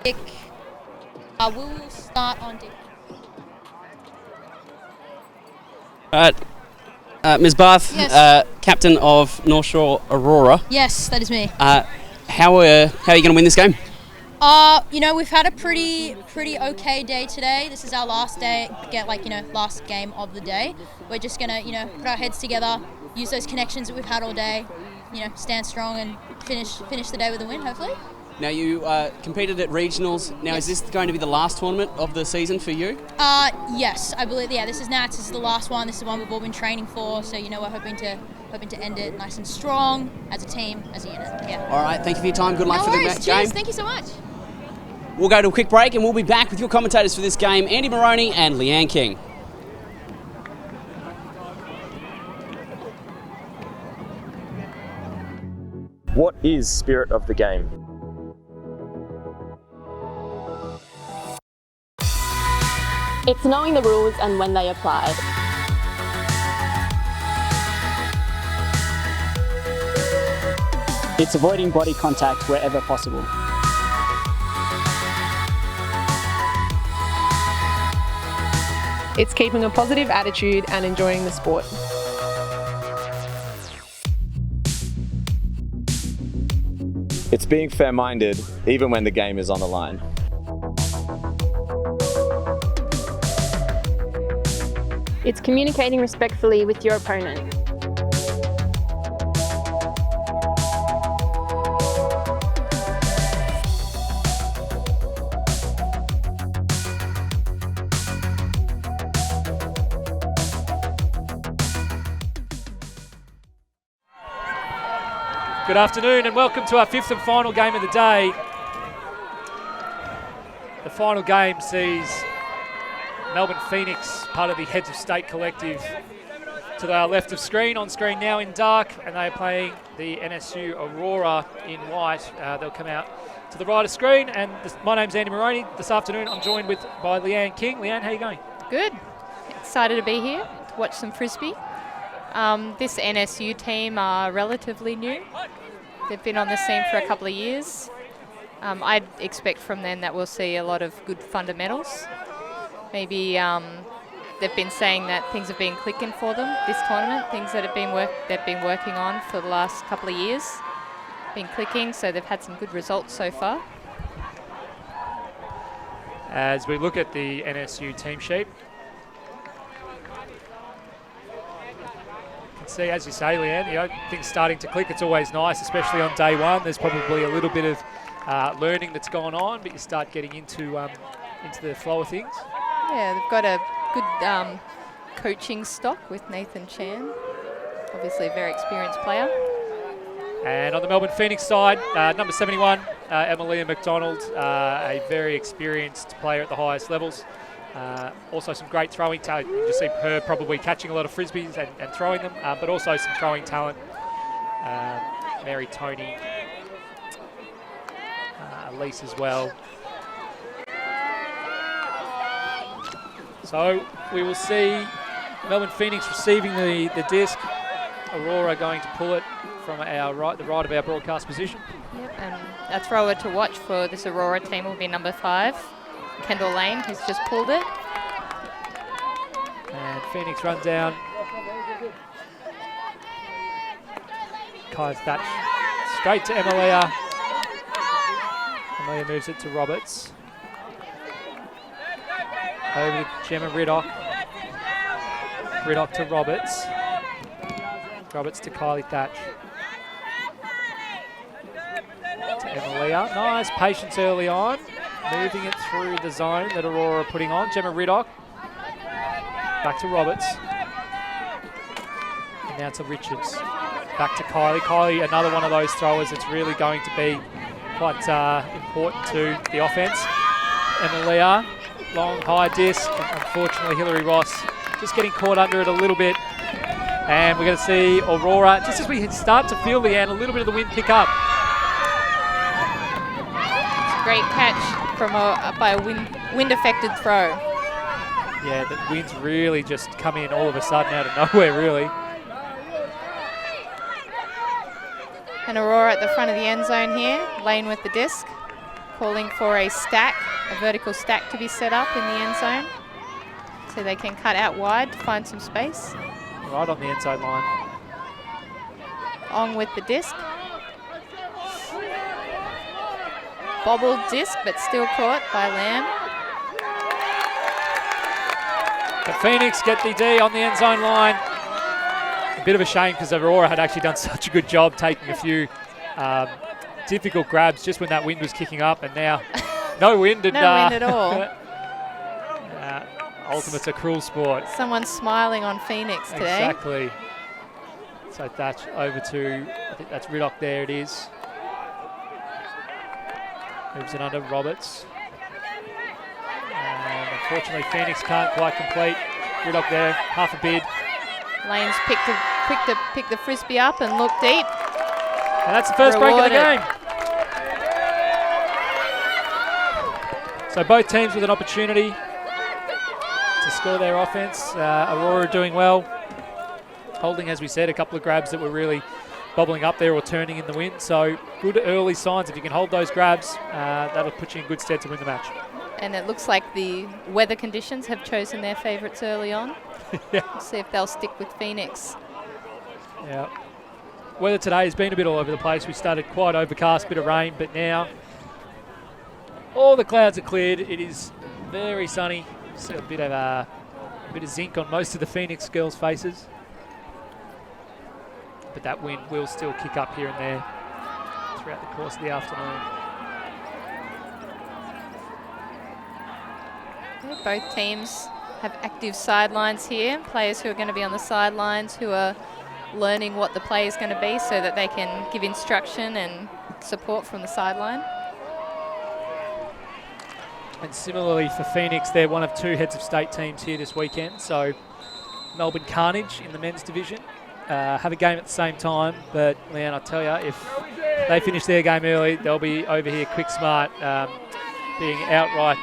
Dick. We will start on Dick. Ms. Barth, Yes. captain of North Shore Aurora. Yes, that is me. How are you going to win this game? We've had a pretty okay day today. This is our last day, last game of the day. We're just gonna, put our heads together, use those connections that we've had all day, stand strong and finish the day with a win, hopefully. Now, you competed at regionals. Now, Yes. Is this going to be the last tournament of the season for you? Yes, I believe. Yeah, this is Nats. This is the last one. This is the one we've all been training for. So we're hoping to end it nice and strong as a team, as a unit. Yeah. All right. Thank you for your time. Good luck No for the worries. game. Cheers. Thank you so much. We'll go to a quick break and we'll be back with your commentators for this game, Andy Moroney and Leanne King. What is spirit of the game? It's knowing the rules and when they apply. It's avoiding body contact wherever possible. It's keeping a positive attitude and enjoying the sport. It's being fair-minded even when the game is on the line. It's communicating respectfully with your opponent. Good afternoon and welcome to our fifth and final game of the day. The final game sees Melbourne Phoenix, part of the Heads of State collective, to our left of screen, on screen now in dark, and they are playing the NSU Aurora in white. They'll come out to the right of screen, and my name's Andy Moroney. This afternoon I'm joined by Leanne King. Leanne, how are you going? Good. Excited to be here to watch some frisbee. This NSU team are relatively new. They've been on the scene for a couple of years. I'd expect from them that we'll see a lot of good fundamentals. Maybe they've been saying that things have been clicking for them this tournament, things that they've been working on for the last couple of years, been clicking, so they've had some good results so far. As we look at the NSU team sheet, see, as you say, Leanne, things starting to click. It's always nice, especially on day one. There's probably a little bit of learning that's gone on, but you start getting into the flow of things. Yeah, they've got a good coaching stock with Nathan Chan, obviously a very experienced player. And on the Melbourne Phoenix side, number 71, Emilia McDonald, a very experienced player at the highest levels. Also some great throwing talent. You just see her probably catching a lot of frisbees and throwing them, but also some throwing talent. Mary Tony, Elise as well. So we will see Melbourne Phoenix receiving the disc. Aurora going to pull it from the right of our broadcast position. Yep, and a thrower to watch for this Aurora team will be number 5. Kendall Lane, who's just pulled it. And Phoenix run down. Kai Thatch straight to Emilia. Emilia moves it to Roberts. Over to Gemma Riddock. Riddock to Roberts. Roberts to Kylie Thatch. To Emilia. Nice patience early on. Moving it through the zone that Aurora are putting on. Gemma Riddock. Back to Roberts. And now to Richards. Back to Kylie. Kylie, another one of those throwers that's really going to be quite important to the offence. Emilia, long high disc. Unfortunately, Hilary Ross just getting caught under it a little bit. And we're going to see Aurora, just as we start to feel, Leanne, a little bit of the wind pick up. Great catch from by a wind-affected throw. Yeah, the wind's really just come in all of a sudden out of nowhere, really. And Aurora at the front of the end zone here, Lane with the disc, calling for a stack, a vertical stack to be set up in the end zone so they can cut out wide to find some space. Right on the end zone line. Ong with the disc. Bobbled disc, but still caught by Lamb. The Phoenix get the D on the end zone line. A bit of a shame because Aurora had actually done such a good job taking a few difficult grabs just when that wind was kicking up, and now no wind. And, no wind at all. Ultimate's a cruel sport. Someone's smiling on Phoenix today. Exactly. So Thatch over to, I think that's Riddock there, it is. Moves it under Roberts. And unfortunately Phoenix can't quite complete. Riddock there, half a bid. Lane's quick to pick the frisbee up and look deep. And that's the first break of the game. So both teams with an opportunity to score their offense. Aurora doing well. Holding, as we said, a couple of grabs that were really bobbling up there or turning in the wind. So good early signs. If you can hold those grabs, that'll put you in good stead to win the match. And it looks like the weather conditions have chosen their favourites early on. Yeah. We'll see if they'll stick with Phoenix. Yeah. Weather today has been a bit all over the place. We started quite overcast, bit of rain, but now all the clouds are cleared. It is very sunny. See a bit of zinc on most of the Phoenix girls' faces. But that wind will still kick up here and there throughout the course of the afternoon. Both teams have active sidelines here, players who are going to be on the sidelines who are learning what the play is going to be so that they can give instruction and support from the sideline. And similarly for Phoenix, they're one of two heads of state teams here this weekend. So Melbourne Carnage in the men's division have a game at the same time. But Leanne, I tell you, if they finish their game early, they'll be over here quick smart, being outright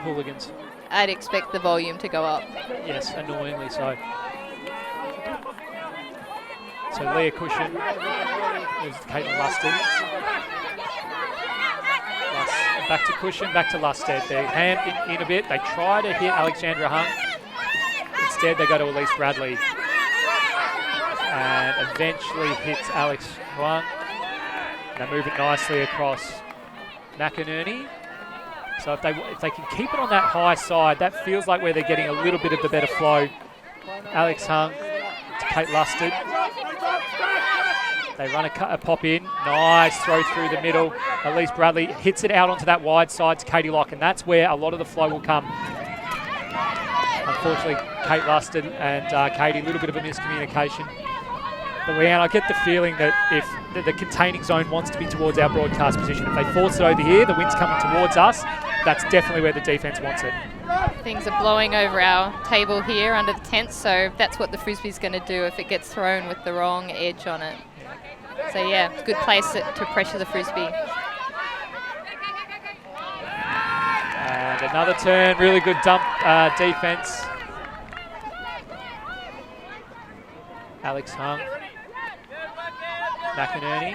hooligans. I'd expect the volume to go up. Yes, annoyingly so. So Leah Cushion moves to Caitlin Lusted. Back to Cushion, back to Lusted. They hand in a bit. They try to hit Alexandra Hung. Instead, they go to Elise Bradley. And eventually hits Alex Huang. They move it nicely across McInerney. So if they can keep it on that high side, that feels like where they're getting a little bit of the better flow. Alex Hung to Kate Lusted. They run a pop in. Nice throw through the middle. Elise Bradley hits it out onto that wide side to Katie Locke, and that's where a lot of the flow will come. Unfortunately, Kate Lusted and Katie, a little bit of a miscommunication. But Leanne, I get the feeling that if the containing zone wants to be towards our broadcast position, if they force it over here, the wind's coming towards us, that's definitely where the defence wants it. Things are blowing over our table here under the tent, so that's what the frisbee's going to do if it gets thrown with the wrong edge on it. So yeah, good place to pressure the frisbee. And another turn, really good dump defence. Alex Hung. McInerney.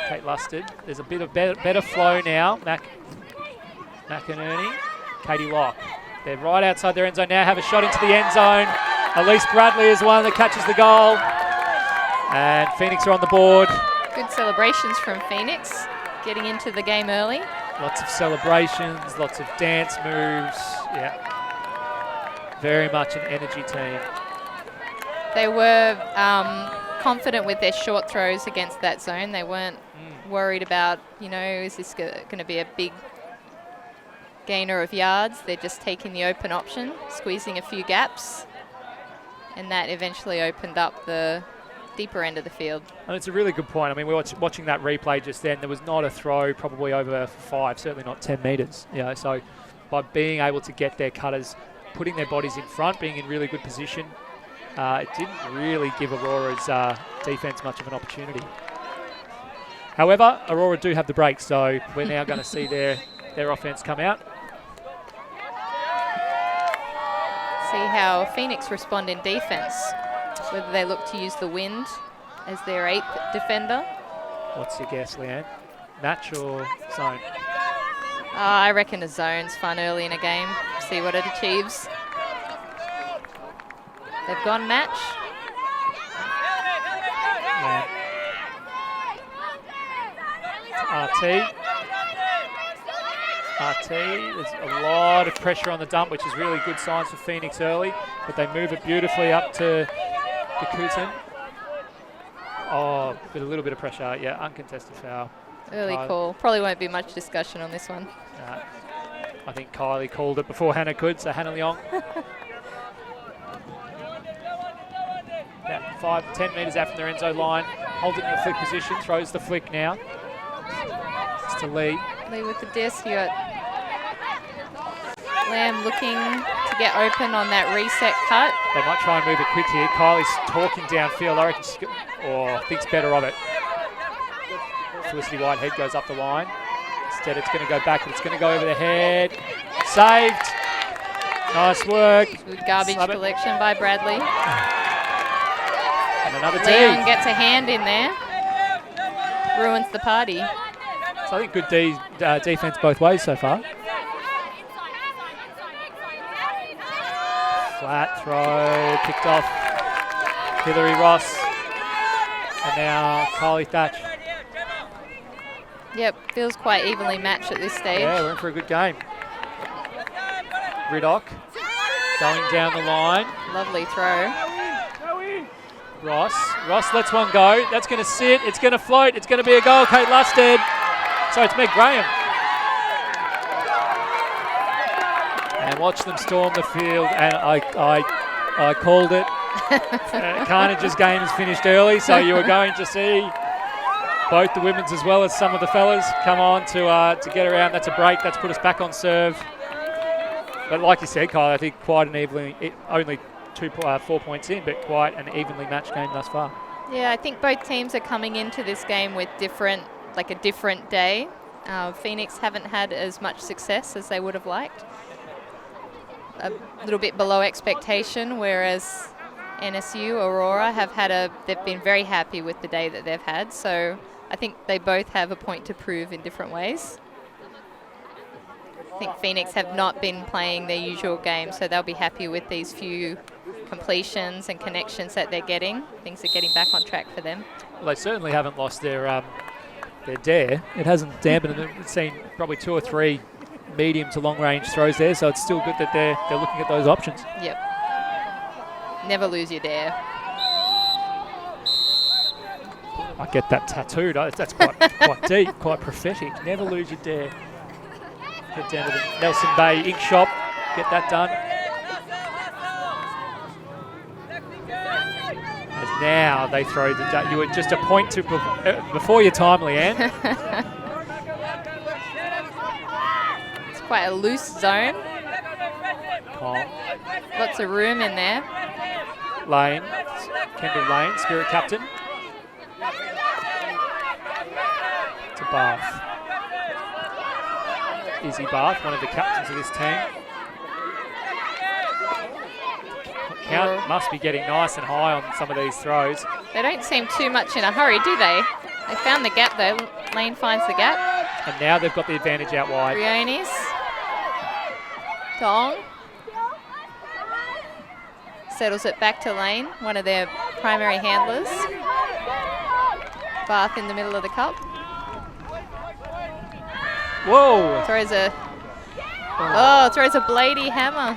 Kate Lusted. There's a bit of better flow now. McInerney. Katie Locke. They're right outside their end zone now, have a shot into the end zone. Elise Bradley is one that catches the goal. And Phoenix are on the board. Good celebrations from Phoenix, getting into the game early. Lots of celebrations, lots of dance moves. Yeah, very much an energy team. They were confident with their short throws against that zone. They weren't worried about, is this going to be a big gainer of yards? They're just taking the open option, squeezing a few gaps, and that eventually opened up the deeper end of the field. And it's a really good point. I mean, we were watching that replay just then. There was not a throw probably over 5, certainly not 10 metres. So by being able to get their cutters, putting their bodies in front, being in really good position, it didn't really give Aurora's defence much of an opportunity. However, Aurora do have the break, so we're now going to see their offence come out. See how Phoenix respond in defence, whether they look to use the wind as their 8th defender. What's your guess, Leanne? Match or zone? I reckon a zone's fun early in a game. See what it achieves. They've gone match. Yeah. RT, there's a lot of pressure on the dump, which is really good signs for Phoenix early, but they move it beautifully up to Kutin. Oh, with a little bit of pressure, yeah, uncontested foul. Early call. Probably won't be much discussion on this one. I think Kylie called it before Hannah could, so Hannah Leong. About 5-10 metres out from their end zone line, holds it in the flick position, throws the flick now. It's to Lee. Lee with the disc. You got Lamb looking to get open on that reset cut. They might try and move it quick here. Kylie's talking downfield. I reckon thinks better of it. Felicity Whitehead goes up the line. Instead, it's going to go back, but it's going to go over the head. Saved. Nice work. Good garbage collection by Bradley. And another D. Leon gets a hand in there. Ruins the party. So I think good defense both ways so far. Flat throw, picked off Hillary Ross. And now Kylie Thatch. Yep, feels quite evenly matched at this stage. Yeah, we're in for a good game. Riddock going down the line. Lovely throw. Ross lets one go. That's going to sit. It's going to float. It's going to be a goal. Kate Lusted. So it's Meg Graham. And watch them storm the field. And I called it. Carnage's game is finished early, so you are going to see both the women's as well as some of the fellas come on to get around. That's a break. That's put us back on serve. But like you said, Kyle, I think quite an evenly, only 4 points in, but quite an evenly matched game thus far. Yeah, I think both teams are coming into this game with a different day. Phoenix haven't had as much success as they would have liked. A little bit below expectation, whereas NSU Aurora they've been very happy with the day that they've had. So I think they both have a point to prove in different ways. I think Phoenix have not been playing their usual game, so they'll be happy with these few completions and connections that they're getting. Things are getting back on track for them. Well, they certainly haven't lost their dare. It hasn't dampened them. We've seen probably 2 or 3 medium to long range throws there, so it's still good that they're looking at those options. Yep. Never lose your dare. I get that tattooed. That's quite deep, quite prophetic. Never lose your dare. Head down to the Nelson Bay ink shop. Get that done. As now they throw the... You were just a point to before your time, Leanne. It's quite a loose zone. Oh. Lots of room in there. Lane. Kendall Lane, Spirit captain. To Bath. Izzy Bath, one of the captains of this team. Count must be getting nice and high on some of these throws. They don't seem too much in a hurry, do they? They found the gap though. Lane finds the gap. And now they've got the advantage out wide. Briones. Dong. Settles it back to Lane, one of their primary handlers. Bath in the middle of the cup. Whoa! Throws a bladey hammer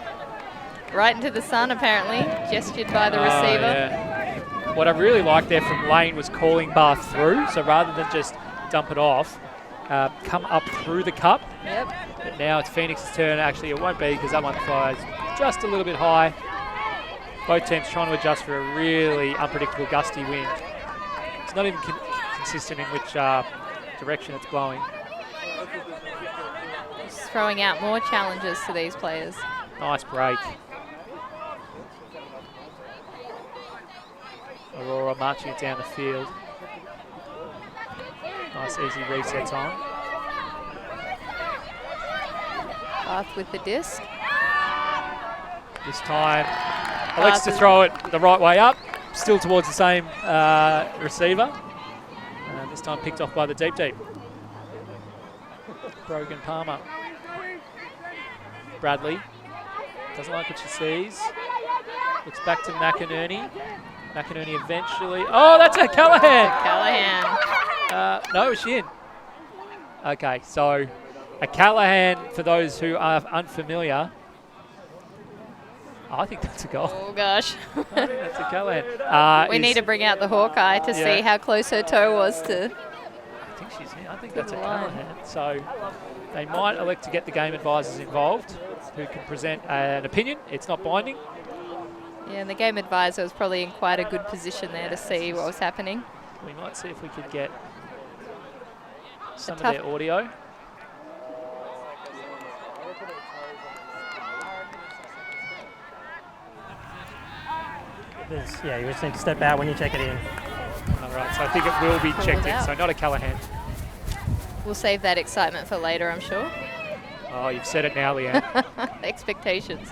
right into the sun, apparently, gestured by the receiver. Yeah. What I really liked there from Lane was calling Bath through, so rather than just dump it off, come up through the cup. Yep. But now it's Phoenix's turn. Actually, it won't be because that one flies just a little bit high. Both teams trying to adjust for a really unpredictable gusty wind. It's not even consistent in which direction it's blowing. Just throwing out more challenges to these players. Nice break. Aurora marching it down the field. Nice easy resets on. Bath with the disc. This time, elects to throw it the right way up. still towards the same receiver. This time picked off by the deep. Brogan Palmer. Bradley doesn't like what she sees. Looks back to McInerney. McInerney eventually. Oh, that's a Callahan. Callahan. No, is she in? Okay, so a Callahan, for those who are unfamiliar, I think that's a goal. Oh, gosh. I think that's a Callahan. We need to bring out the Hawkeye to see how close her toe was to. I think she's in. I think that's a Callahan. So they might elect to get the game advisors involved, who can present an opinion. It's not binding. Yeah, and the game advisor was probably in quite a good position there to see what was happening. We might see if we could get some of their audio. Yeah, you just need to step out when you check it in. All right, so I think it will be checked in, so not a Callahan. We'll save that excitement for later, I'm sure. Oh, you've said it now, Leanne. Expectations.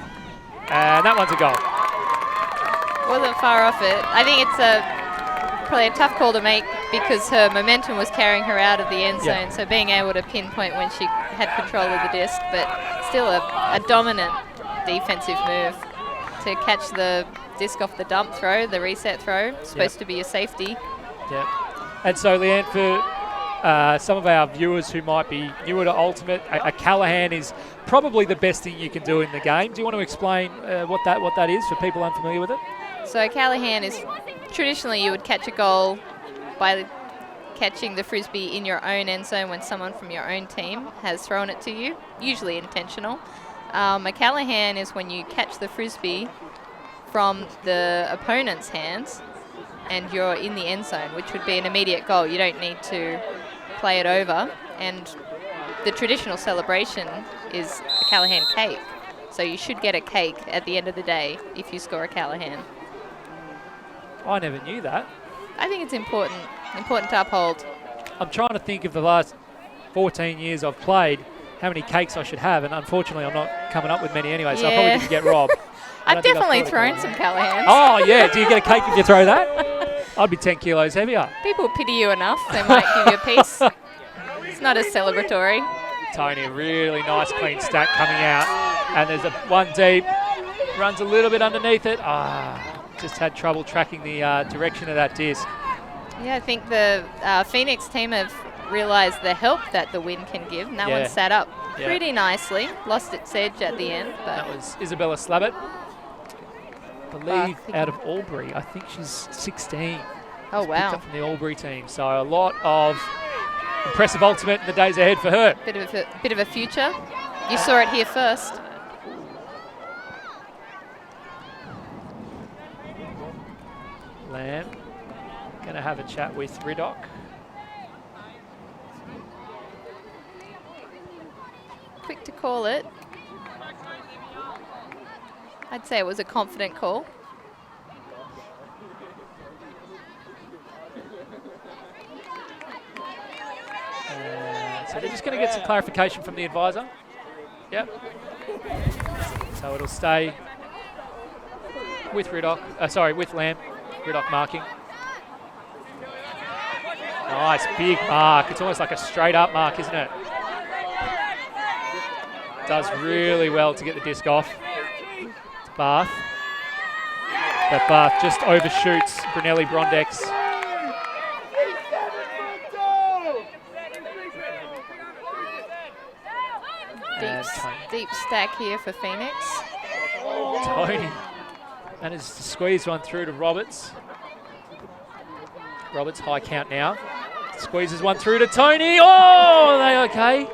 And that one's a goal. Wasn't far off it. I think it's probably a tough call to make because her momentum was carrying her out of the end zone, so being able to pinpoint when she had control of the disc, but still a dominant defensive move to catch the disc off the dump throw, the reset throw. Supposed to be a safety. Yep. And so, Leanne, for some of our viewers who might be newer to Ultimate, a Callahan is probably the best thing you can do in the game. Do you want to explain what that is for people unfamiliar with it? So a Callahan is, traditionally you would catch a goal by catching the frisbee in your own end zone when someone from your own team has thrown it to you, usually intentional. A Callahan is when you catch the frisbee from the opponent's hands and you're in the end zone, which would be an immediate goal. You don't need to play it over. And the traditional celebration is a Callahan cake. So you should get a cake at the end of the day if you score a Callahan. I never knew that. I think it's important to uphold. I'm trying to think of the last 14 years I've played, how many cakes I should have, and unfortunately I'm not coming up with many anyway, so I probably didn't get robbed. I've definitely thrown some Callahans. Oh, yeah. Do you get a cake if you throw that? I'd be 10 kilos heavier. People pity you enough, they might give you a piece. It's not as celebratory. Tony, really nice clean stack coming out. And there's a one deep, runs a little bit underneath it. Just had trouble tracking the direction of that disc. Yeah, I think the Phoenix team have realised the help that the wind can give, and that one sat up pretty nicely. Lost its edge at the end. But that was Isabella Slabbert. I believe out of Albury. I think she's 16. Oh, wow. Picked up from the Albury team. So a lot of impressive ultimate in the days ahead for her. Bit of a future. You saw it here first. Lamb going to have a chat with Riddock. Quick to call it. I'd say it was a confident call. So they're just going to get some clarification from the advisor. Yep. So it'll stay with Riddock. With Lamb. Riddock marking. Nice big mark. It's almost like a straight up mark, isn't it? Does really well to get the disc off. It's Bath. But Bath just overshoots Brunelli Brondex. Deep stack here for Phoenix. Tony managed to squeeze one through to Roberts. Roberts high count now. Squeezes one through to Tony. Oh, are they okay?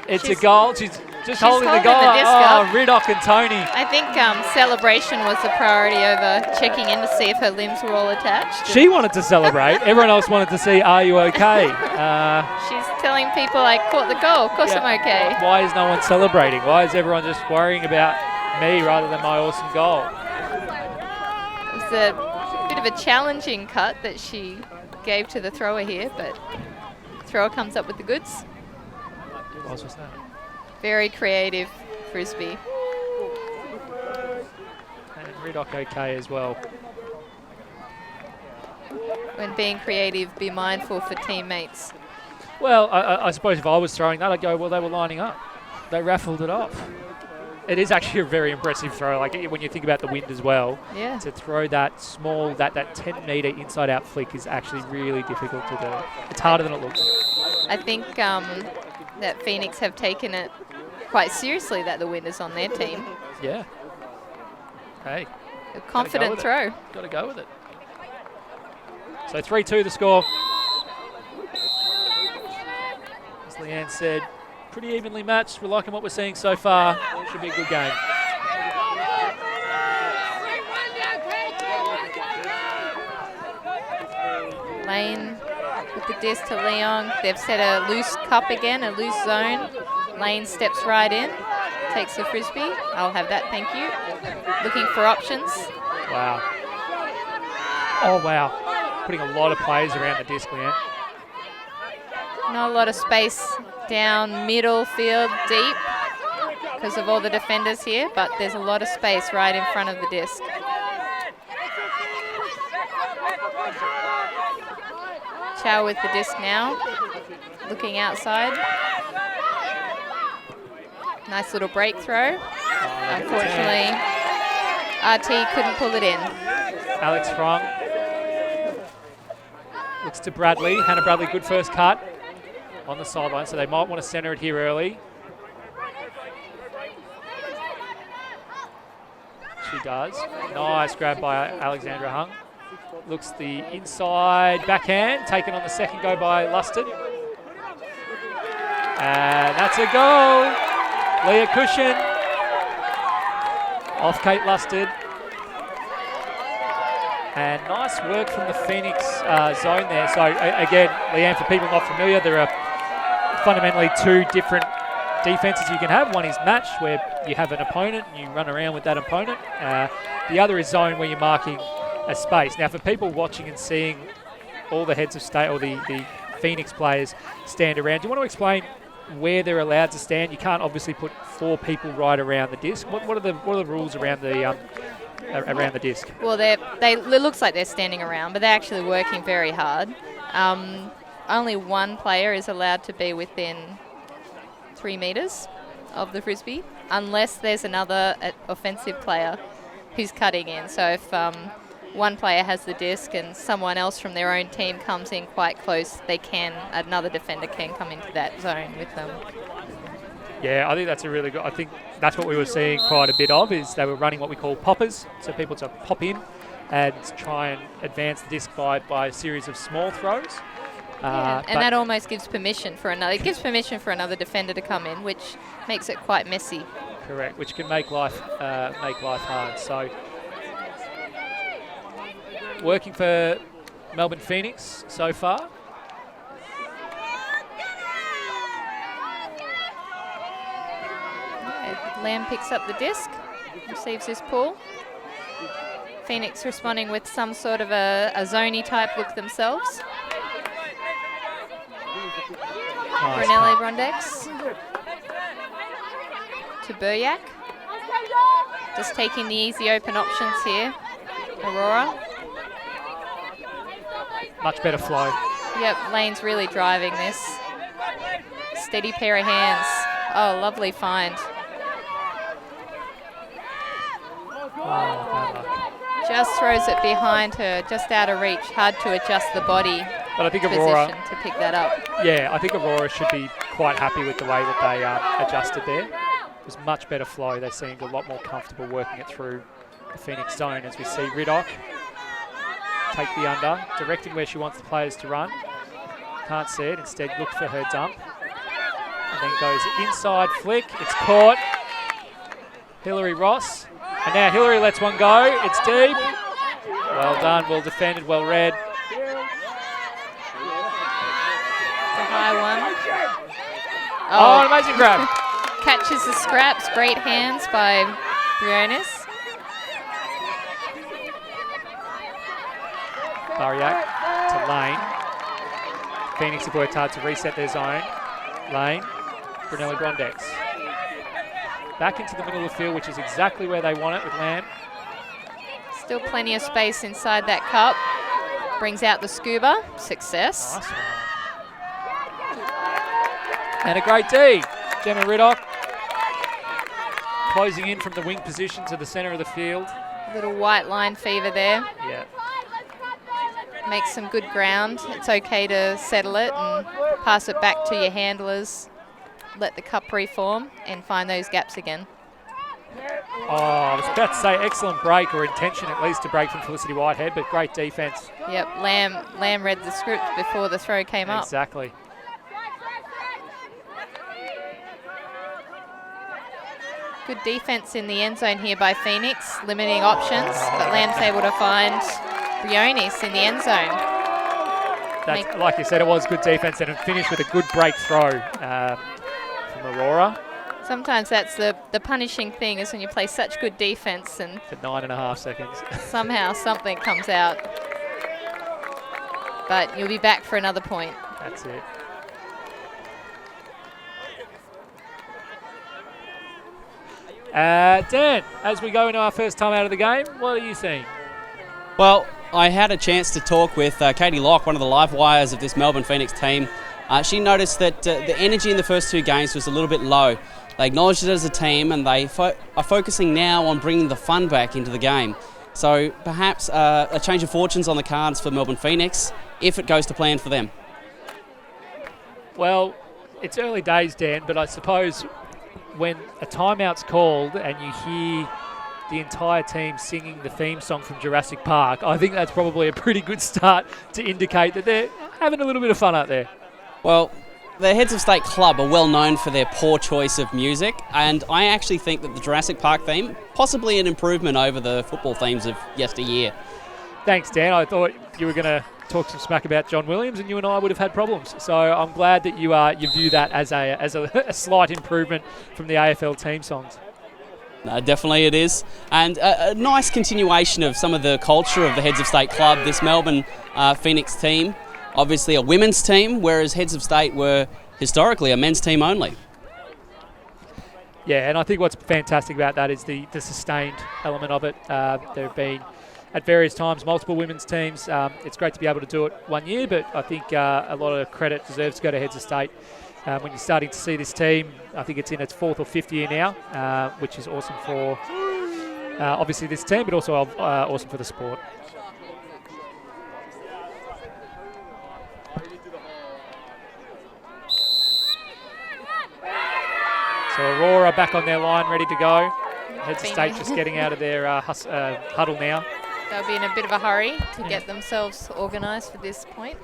It's a goal. She's holding the goal. Riddock and Tony. I think celebration was the priority over checking in to see if her limbs were all attached. She wanted to celebrate. Everyone else wanted to see, are you okay? She's telling people, I caught the goal. Of course I'm okay. Why is no one celebrating? Why is everyone just worrying about me rather than my awesome goal? It's a bit of a challenging cut that she gave to the thrower here, but the thrower comes up with the goods. What was that? Very creative frisbee. Ridoc okay as well. When being creative, be mindful for teammates. Well, I suppose if I was throwing that, I'd go, well, they were lining up. They raffled it off. It is actually a very impressive throw, like when you think about the wind as well. Yeah. To throw that small, that 10-metre inside-out flick is actually really difficult to do. It's harder than it looks. I think that Phoenix have taken it quite seriously that the wind is on their team. Yeah. Hey. A confident throw. Got to go with it. So 3-2 the score. As Leanne said, pretty evenly matched. We're liking what we're seeing so far. Should be a good game. Lane with the disc to Leon. They've set a loose cup again, a loose zone. Lane steps right in, takes the frisbee. I'll have that, thank you. Looking for options. Wow. Oh, wow. Putting a lot of players around the disc, Leanne. Not a lot of space down middle field deep because of all the defenders here, but there's a lot of space right in front of the disc. Chow with the disc now, looking outside. Nice little break throw. Unfortunately, RT couldn't pull it in. Alex Frong looks to Bradley. Hannah Bradley, good first cut on the sideline, so they might want to centre it here early. She does. Nice grab by Alexandra Hung. Looks the inside backhand, taken on the second go by Lusted. And that's a goal. Leah Cushion off Kate Lusted. And nice work from the Phoenix zone there. So again, Leanne, for people not familiar, there are fundamentally two different defenses you can have. One is match, where you have an opponent and you run around with that opponent. The other is zone, where you're marking a space. Now, for people watching and seeing all the heads of state or the Phoenix players stand around, do you want to explain where they're allowed to stand? You can't obviously put 4 people right around the disc. What are the rules around the disc? Well, it looks like they're standing around, but they're actually working very hard. Only one player is allowed to be within 3 metres of the frisbee, unless there's another offensive player who's cutting in. So if one player has the disc and someone else from their own team comes in quite close, another defender can come into that zone with them. Yeah, I think that's a really good. I think that's what we were seeing quite a bit of, is they were running what we call poppers, so people to pop in and try and advance the disc by a series of small throws. And that almost gives permission for another. It gives permission for another defender to come in, which makes it quite messy. Correct, which can make life hard. So, working for Melbourne Phoenix so far. Lamb picks up the disc, receives this pull. Phoenix responding with some sort of a zony type look themselves. Nice. Brunelli Brondex to Buryak. Just taking the easy open options here. Aurora. Much better flow. Yep, Lane's really driving this. Steady pair of hands. Oh, lovely find. Just throws it behind her, just out of reach. Hard to adjust the body but I think position Aurora, to pick that up. Yeah, I think Aurora should be quite happy with the way that they adjusted there. It was much better flow. They seemed a lot more comfortable working it through the Phoenix zone, as we see Ridoc take the under, directing where she wants the players to run. Can't see it, instead look for her dump. And then goes inside flick, it's caught. Hillary Ross. And now Hillary lets one go. It's deep. Well done, well defended, well read. It's a high one. Oh, an amazing grab. Catches the scraps. Great hands by Briones. Bariak to Lane. Phoenix have worked hard to reset their zone. Lane, Brunelli Brondex. Back into the middle of the field, which is exactly where they want it with Lamb. Still plenty of space inside that cup. Brings out the scuba. Success. Nice one. And a great D. Gemma Riddock closing in from the wing position to the centre of the field. Little white line fever there. Yeah. Makes some good ground. It's okay to settle it and pass it back to your handlers. Let the cup reform and find those gaps again. Oh, I was about to say excellent break, or intention at least to break from Felicity Whitehead, but great defence. Yep, Lamb read the script before the throw came up. Exactly. Good defence in the end zone here by Phoenix, limiting options, but Lamb's able to find Briones in the end zone. That's, like you said, it was good defence and it finished with a good break throw from Aurora. Sometimes that's the punishing thing, is when you play such good defence and For 9.5 seconds. somehow something comes out. But you'll be back for another point. That's it. Dan, as we go into our first time out of the game, what are you seeing? Well, I had a chance to talk with Katie Locke, one of the live wires of this Melbourne Phoenix team. She noticed that the energy in the first two games was a little bit low. They acknowledged it as a team, and they are focusing now on bringing the fun back into the game. So perhaps a change of fortunes on the cards for Melbourne Phoenix, if it goes to plan for them. Well, it's early days, Dan, but I suppose when a timeout's called and you hear the entire team singing the theme song from Jurassic Park, I think that's probably a pretty good start to indicate that they're having a little bit of fun out there. Well, the Heads of State Club are well known for their poor choice of music, and I actually think that the Jurassic Park theme, possibly an improvement over the football themes of yesteryear. Thanks, Dan. I thought you were going to talk some smack about John Williams, and you and I would have had problems. So I'm glad that you view that as a slight improvement from the AFL team songs. No, definitely it is. And a nice continuation of some of the culture of the Heads of State Club. This Melbourne Phoenix team, obviously a women's team, whereas Heads of State were historically a men's team only. Yeah, and I think what's fantastic about that is the sustained element of it. There have been, at various times, multiple women's teams. It's great to be able to do it one year, but I think a lot of credit deserves to go to Heads of State. When you're starting to see this team, I think it's in its 4th or 5th year now, which is awesome for obviously this team, but also awesome for the sport. So Aurora back on their line, ready to go. Heads of State just getting out of their huddle now. They'll be in a bit of a hurry to get themselves organised for this point.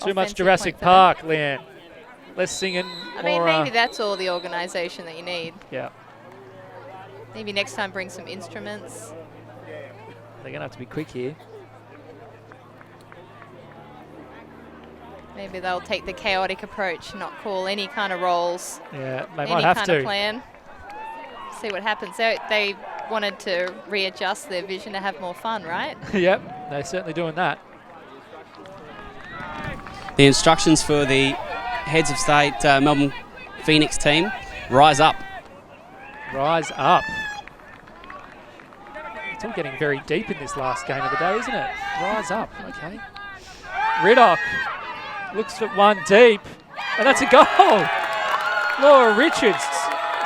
Too much Jurassic Park, Leanne. Less singing. I mean, maybe that's all the organisation that you need. Yeah. Maybe next time bring some instruments. They're going to have to be quick here. Maybe they'll take the chaotic approach, not call any kind of roles. Yeah, they might have to. Any kind of plan. See what happens. They wanted to readjust their vision to have more fun, right? Yep, they're certainly doing that. The instructions for the Heads of State Melbourne Phoenix team: rise up. Rise up. It's all getting very deep in this last game of the day, isn't it? Rise up, okay. Riddock looks at one deep, and that's a goal. Laura Richards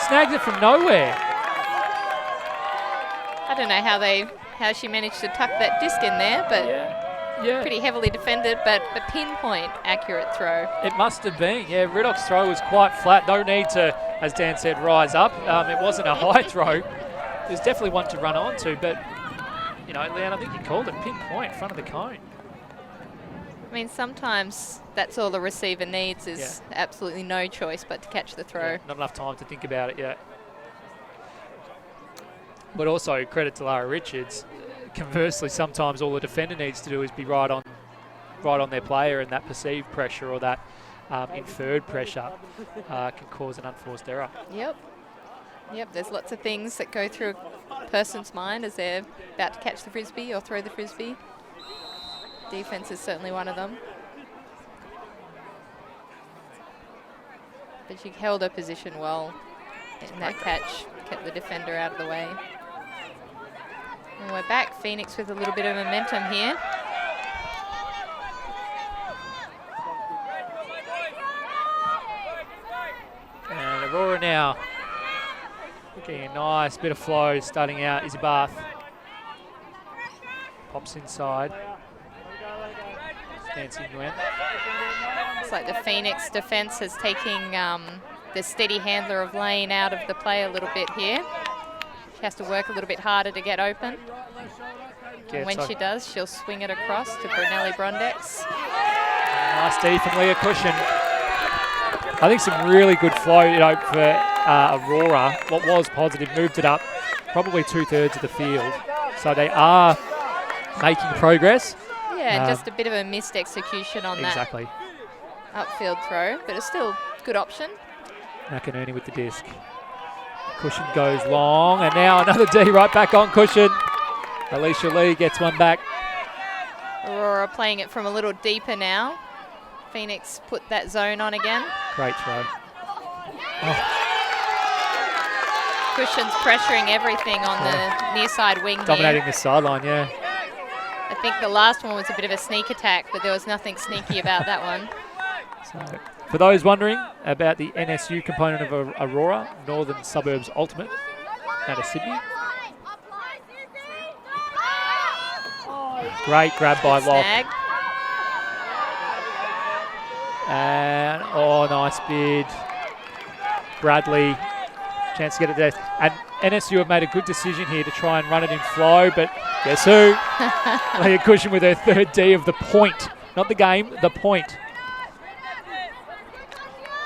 snags it from nowhere. I don't know how she managed to tuck that disc in there, but Yeah. pretty heavily defended, but a pinpoint accurate throw. It must have been. Yeah, Riddock's throw was quite flat. No need to, as Dan said, rise up. It wasn't a high throw. There's definitely one to run onto, but, you know, Leanne, I think you called it pinpoint, front of the cone. I mean, sometimes that's all the receiver needs is absolutely no choice but to catch the throw. Yeah, not enough time to think about it yet. But also credit to Lara Richards. Conversely, sometimes all the defender needs to do is be right on their player, and that perceived pressure or that inferred pressure can cause an unforced error. Yep, there's lots of things that go through a person's mind as they're about to catch the frisbee or throw the frisbee. Defense is certainly one of them. But she held her position well in that catch, kept the defender out of the way. And we're back. Phoenix with a little bit of momentum here. And Aurora now looking a nice bit of flow starting out. Izzy Bath pops inside. Nancy Nguyen. Looks like the Phoenix defence is taking the steady handler of Lane out of the play a little bit here. She has to work a little bit harder to get open. And when she does, she'll swing it across to Brunelli Brondex. Nice D from Leah Cushion. I think some really good flow, for Aurora. What was positive, moved it up probably 2/3 of the field. So they are making progress. Yeah, and just a bit of a missed execution on that upfield throw, but it's still a good option. McInerney with the disc. Cushion goes long, and now another D right back on Cushion. Alicia Lee gets one back. Aurora playing it from a little deeper now. Phoenix put that zone on again. Great throw. Cushion's pressuring everything on the near side wing Dominating here. the sideline, yeah. I think the last one was a bit of a sneak attack, but there was nothing sneaky about that one. So, for those wondering about the NSU component of Aurora, Northern Suburbs Ultimate out of Sydney. Great grab by Locke. Snag. And, nice bid. Bradley, chance to get it there. And NSU have made a good decision here to try and run it in flow, but guess who? Leah Cushion with her third D of the point. Not the game, the point.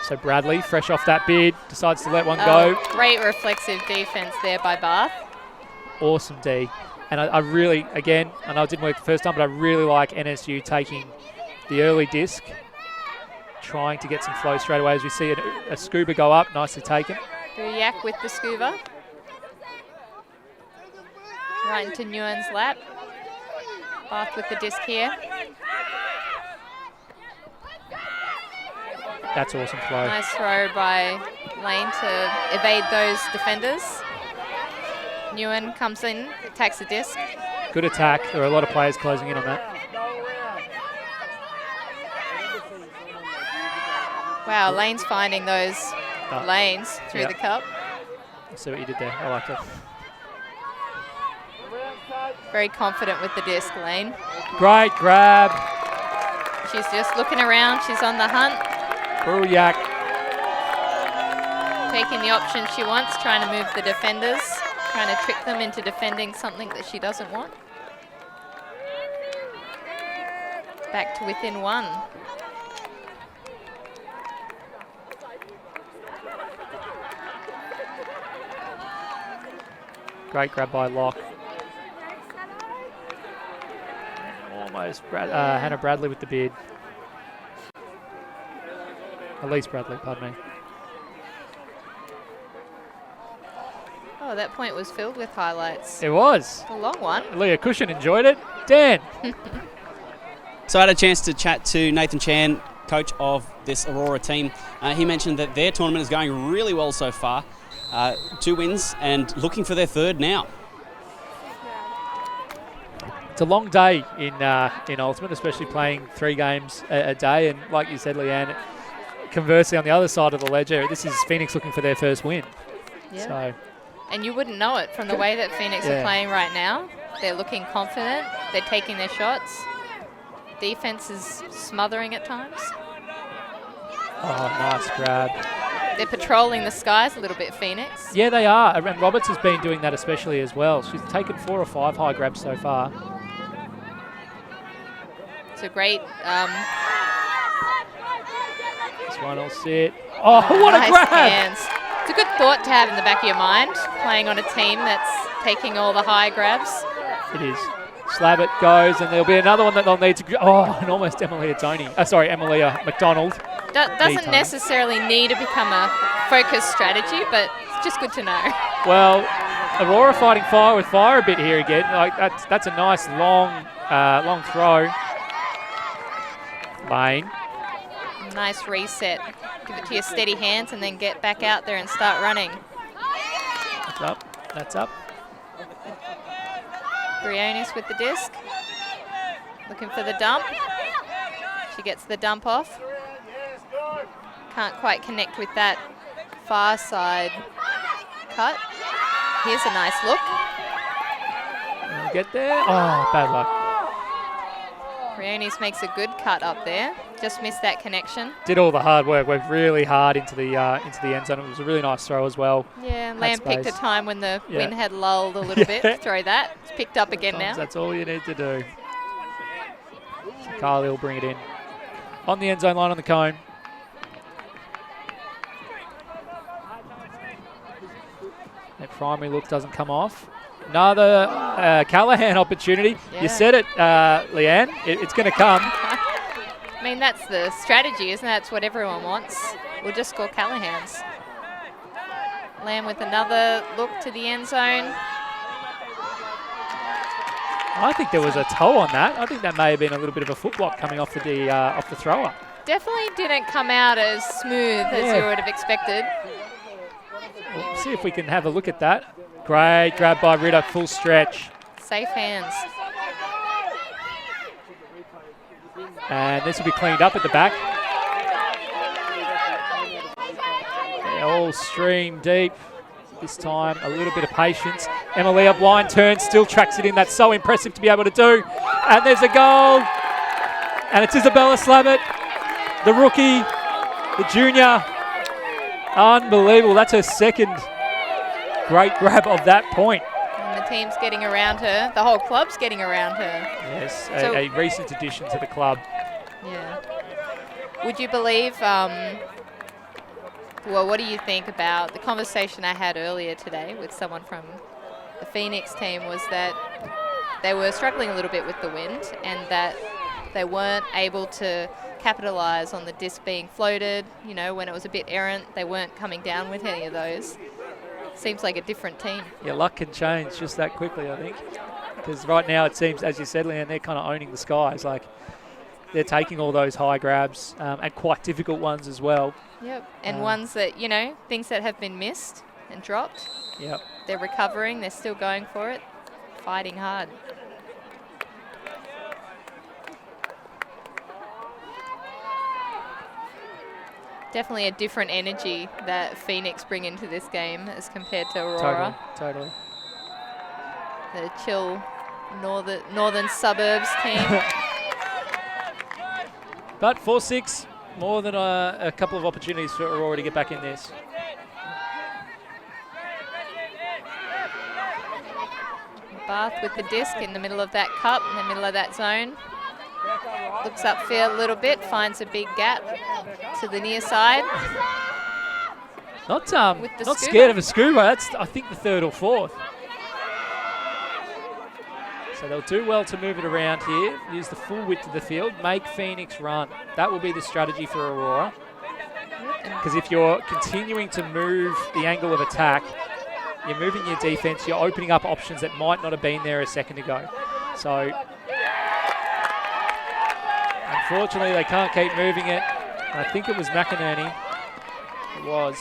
So Bradley, fresh off that bid, decides to let one go. Great reflexive defense there by Bath. Awesome D. And I really, again, I know it didn't work the first time, but I really like NSU taking the early disc, trying to get some flow straight away as we see a scuba go up, nicely taken. Yak with the scuba. Right into Nguyen's lap. Bath with the disc here. That's awesome flow. Nice throw by Lane to evade those defenders. Nguyen comes in, attacks the disc. Good attack. There are a lot of players closing in on that. Wow, Lane's finding those lanes through the cup. I see what you did there. I liked it. Very confident with the disc, Lane. Great grab. She's just looking around. She's on the hunt. Bruyak. Taking the option she wants, trying to move the defenders, trying to trick them into defending something that she doesn't want. Back to within one. Great grab by Locke. Almost Hannah Bradley with the bid. Elise Bradley, pardon me. Oh, that point was filled with highlights. It was. A long one. Leah Cushion enjoyed it. Dan. So I had a chance to chat to Nathan Chan, coach of this Aurora team. He mentioned that their tournament is going really well so far. 2 wins and looking for their third now. It's a long day in Ultimate, especially playing 3 games a day. And like you said, Leanne, conversely on the other side of the ledger, this is Phoenix looking for their first win. Yeah. So. And you wouldn't know it from the way that Phoenix are playing right now. They're looking confident. They're taking their shots. Defense is smothering at times. Oh, nice grab. They're patrolling the skies a little bit, Phoenix. Yeah, they are. And Roberts has been doing that especially as well. She's taken 4 or 5 high grabs so far. It's a great... This one will sit. Oh, what nice a grab! Hands. It's a good thought to have in the back of your mind, playing on a team that's taking all the high grabs. It is. Slab it goes, and there'll be another one that they'll need to... Oh, and almost Emilia McDonald. Doesn't necessarily need to become a focused strategy, but it's just good to know. Well, Aurora fighting fire with fire a bit here again. Like that's a nice long throw. Lane. Nice reset. Give it to your steady hands and then get back out there and start running. That's up. That's up. Briones with the disc. Looking for the dump. She gets the dump off. Can't quite connect with that far side cut. Here's a nice look. Get there. Oh, bad luck. Briones makes a good cut up there. Just missed that connection. Did all the hard work. Went really hard into the end zone. It was a really nice throw as well. Yeah, Lamb picked a time when the wind had lulled a little bit to throw that. It's picked up again now. That's all you need to do. So Kylie will bring it in. On the end zone line on the cone. That primary look doesn't come off. Another Callahan opportunity. Yeah. You said it, Leanne. It's going to come. I mean, that's the strategy, isn't it? That's what everyone wants. We'll just score Callahan's. Lamb with another look to the end zone. I think there was a toe on that. I think that may have been a little bit of a foot block coming off the thrower. Definitely didn't come out as smooth as you would have expected. We'll see if we can have a look at that. Great grab by Ritter, full stretch. Safe hands. And this will be cleaned up at the back. They all stream deep. This time, a little bit of patience. Emily, a blind turn, still tracks it in. That's so impressive to be able to do. And there's a goal. And it's Isabella Slavitt, the rookie, the junior. Unbelievable. That's her second great grab of that point. And the team's getting around her. The whole club's getting around her. Yes, a recent addition to the club. Yeah. Would you believe, well, what do you think about the conversation I had earlier today with someone from the Phoenix team was that they were struggling a little bit with the wind and that they weren't able to capitalise on the disc being floated. You know, when it was a bit errant, they weren't coming down with any of those. Seems like a different team. Yeah, luck can change just that quickly, I think. Because right now it seems, as you said, Leanne, they're kind of owning the skies. Like, they're taking all those high grabs and quite difficult ones as well. Yep, and ones that, you know, things that have been missed and dropped. Yep. They're recovering, they're still going for it, fighting hard. Definitely a different energy that Phoenix bring into this game as compared to Aurora. Totally. The chill northern suburbs team. But 4-6, more than a couple of opportunities for Aurora to get back in this. Bath with the disc in the middle of that cup, in the middle of that zone. Looks upfield a little bit, finds a big gap to the near side. Not scared of a scuba. That's, I think, the third or fourth. So they'll do well to move it around here, use the full width of the field, make Phoenix run. That will be the strategy for Aurora. Because if you're continuing to move the angle of attack, you're moving your defense, you're opening up options that might not have been there a second ago. So, unfortunately, they can't keep moving it. I think it was McInerney. It was.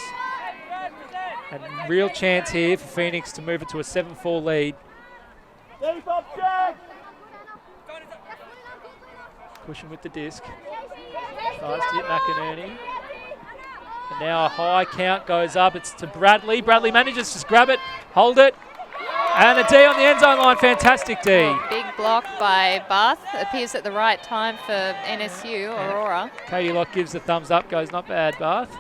And real chance here for Phoenix to move it to a 7-4 lead. Pushing with the disc. Tries to hit McInerney. And now a high count goes up. It's to Bradley. Bradley manages to grab it, hold it. And a D on the end zone line. Fantastic D. Big block by Bath. Appears at the right time for NSU Aurora. Katie Locke gives the thumbs up. Goes, not bad, Bath.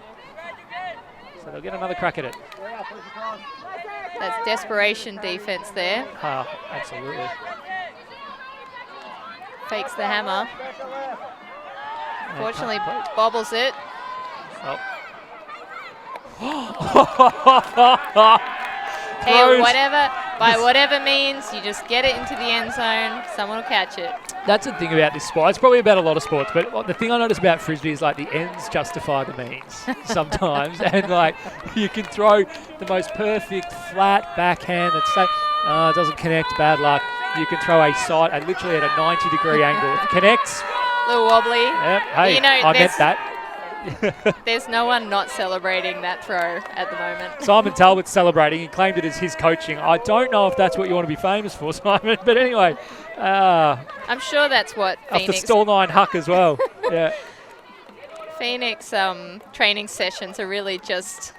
So they'll get another crack at it. That's desperation defense there. Absolutely. Fakes the hammer. Fortunately, bobbles it. Hey, whatever means, you just get it into the end zone, someone will catch it. That's the thing about this sport. It's probably about a lot of sports, but the thing I notice about Frisbee is like the ends justify the means sometimes. And like you can throw the most perfect flat backhand that's it doesn't connect, bad luck. You can throw literally at a 90-degree angle. If it connects. A little wobbly. Yep, hey, you know, I meant that. There's no one not celebrating that throw at the moment. Simon Talbot's celebrating. He claimed it as his coaching. I don't know if that's what you want to be famous for, Simon. But anyway. I'm sure that's what Phoenix. Phoenix... Off the stall 9 huck as well. Yeah. Phoenix training sessions are really just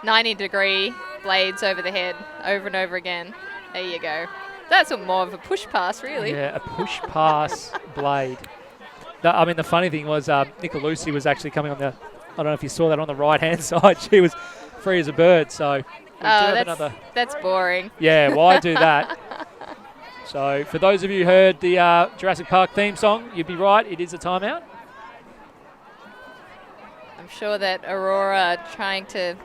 90-degree blades over the head over and over again. There you go. That's more of a push pass, really. Yeah, a push pass blade. I mean, the funny thing was Nicolucci was actually coming on the, I don't know if you saw that, on the right-hand side. She was free as a bird, so that's boring. Yeah, why do that? So for those of you who heard the Jurassic Park theme song, you'd be right, it is a timeout. I'm sure that Aurora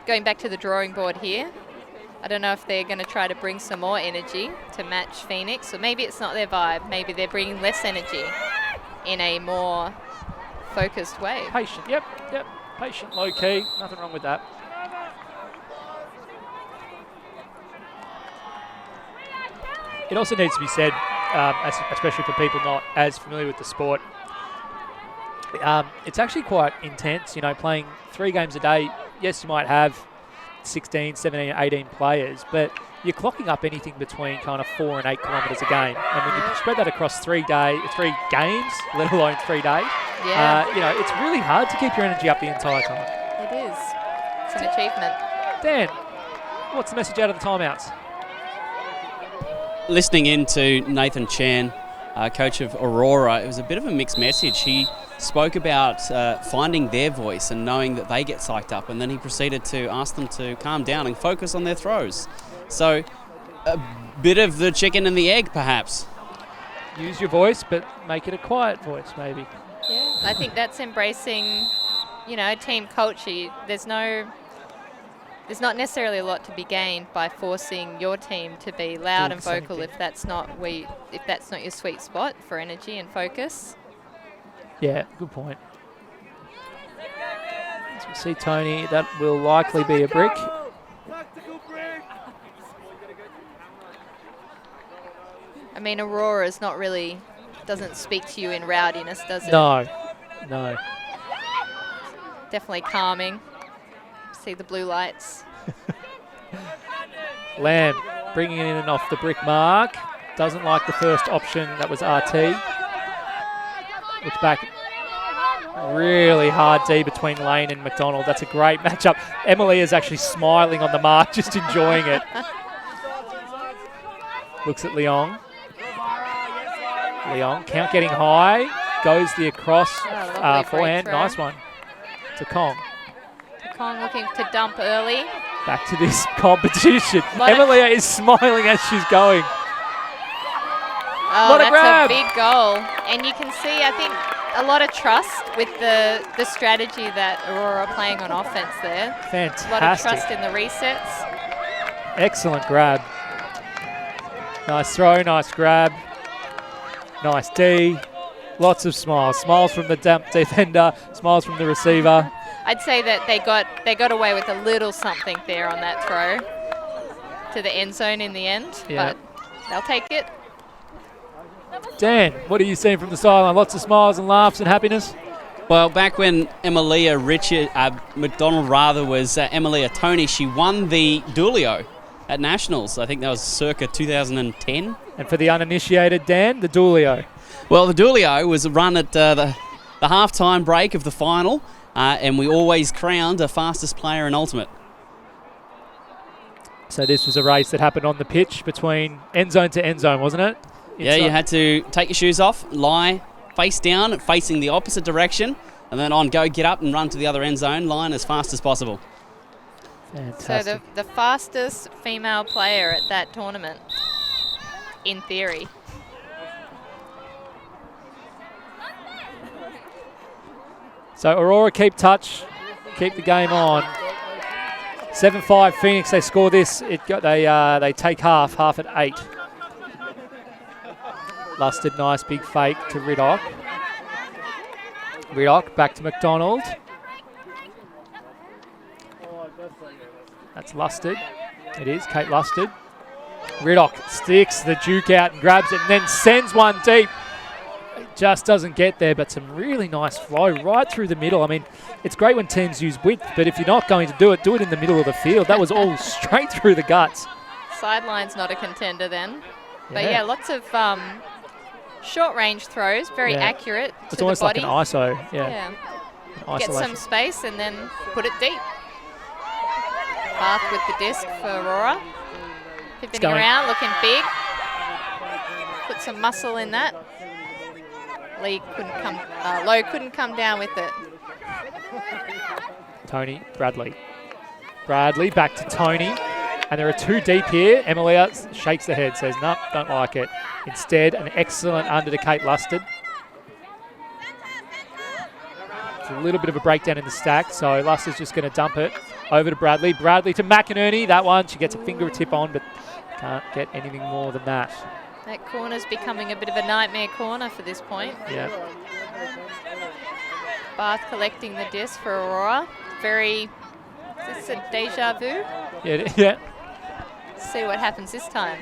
going back to the drawing board here. I don't know if they're going to try to bring some more energy to match Phoenix, or maybe it's not their vibe. Maybe they're bringing less energy in a more focused way. Patient, yep. Patient, low key, nothing wrong with that. It also needs to be said, especially for people not as familiar with the sport, it's actually quite intense, playing 3 games a day. Yes, you might have 16, 17, 18 players, but you're clocking up anything between kind of 4 and 8 kilometres a game. And when you spread that across 3 games, let alone 3 days, it's really hard to keep your energy up the entire time. It is. It's an achievement. Dan, what's the message out of the timeouts? Listening in to Nathan Chan, coach of Aurora, it was a bit of a mixed message. He spoke about finding their voice and knowing that they get psyched up, and then he proceeded to ask them to calm down and focus on their throws. So a bit of the chicken and the egg, perhaps. Use your voice, but make it a quiet voice, maybe. Yeah, I think that's embracing, team culture. There's not necessarily a lot to be gained by forcing your team to be loud and vocal if that's not your sweet spot for energy and focus. Yeah, good point. As we see Tony, that will likely be a brick. I mean, Aurora's doesn't speak to you in rowdiness, does it? No. Definitely calming. See the blue lights. Lamb bringing it in and off the brick mark. Doesn't like the first option, that was RT. Looks back. Really hard D between Lane and McDonald. That's a great matchup. Emily is actually smiling on the mark, just enjoying it. Looks at Leong. Count getting high. Goes the across forehand. Nice one to Kong. Kong looking to dump early. Back to this competition. Emilia is smiling as she's going. Oh, that's a big goal. And you can see, I think, a lot of trust with the strategy that Aurora are playing on offense there. Fantastic. A lot of trust in the resets. Excellent grab. Nice throw, nice grab. Nice D. Lots of smiles. Smiles from the defender, smiles from the receiver. I'd say that they got away with a little something there on that throw to the end zone in the end, but they'll take it. Dan, what are you seeing from the sideline? Lots of smiles and laughs and happiness? Well, back when Emilia McDonald was Emilia Tony, she won the Dulio at Nationals. I think that was circa 2010. And for the uninitiated, Dan, the Dulio. Well, the Dulio was run at the half-time break of the final, and we always crowned a fastest player in Ultimate. So this was a race that happened on the pitch between end zone to end zone, wasn't it? Yeah, you had to take your shoes off, lie face down, facing the opposite direction, and then get up and run to the other end zone line as fast as possible. Fantastic. So the fastest female player at that tournament, in theory. So Aurora keep touch, keep the game on. 7-5 Phoenix, they score this. They take half at 8. Lusted, nice big fake to Riddock. Riddock back to McDonald. That's Lusted. It is, Kate Lusted. Riddock sticks the juke out and grabs it and then sends one deep. just doesn't get there, but some really nice flow right through the middle. I mean, it's great when teams use width, but if you're not going to do it in the middle of the field. That was all straight through the guts. Sideline's not a contender then. But yeah, lots of short-range throws, very accurate to the body. It's almost like an ISO. Yeah. Get some space and then put it deep. Bath with the disc for Aurora. Pivoting around, looking big. Put some muscle in that. Low couldn't come down with it. Tony, Bradley. Bradley back to Tony. And there are 2 deep here. Emilia shakes the head, says, no, don't like it. Instead, an excellent under to Kate Lusted. It's a little bit of a breakdown in the stack, so Lusted's just going to dump it over to Bradley. Bradley to McInerney. That one, she gets a fingertip on, but can't get anything more than that. That corner's becoming a bit of a nightmare corner for this point. Yeah. Bath collecting the disc for Aurora. Is this a deja vu? Yeah. See what happens this time.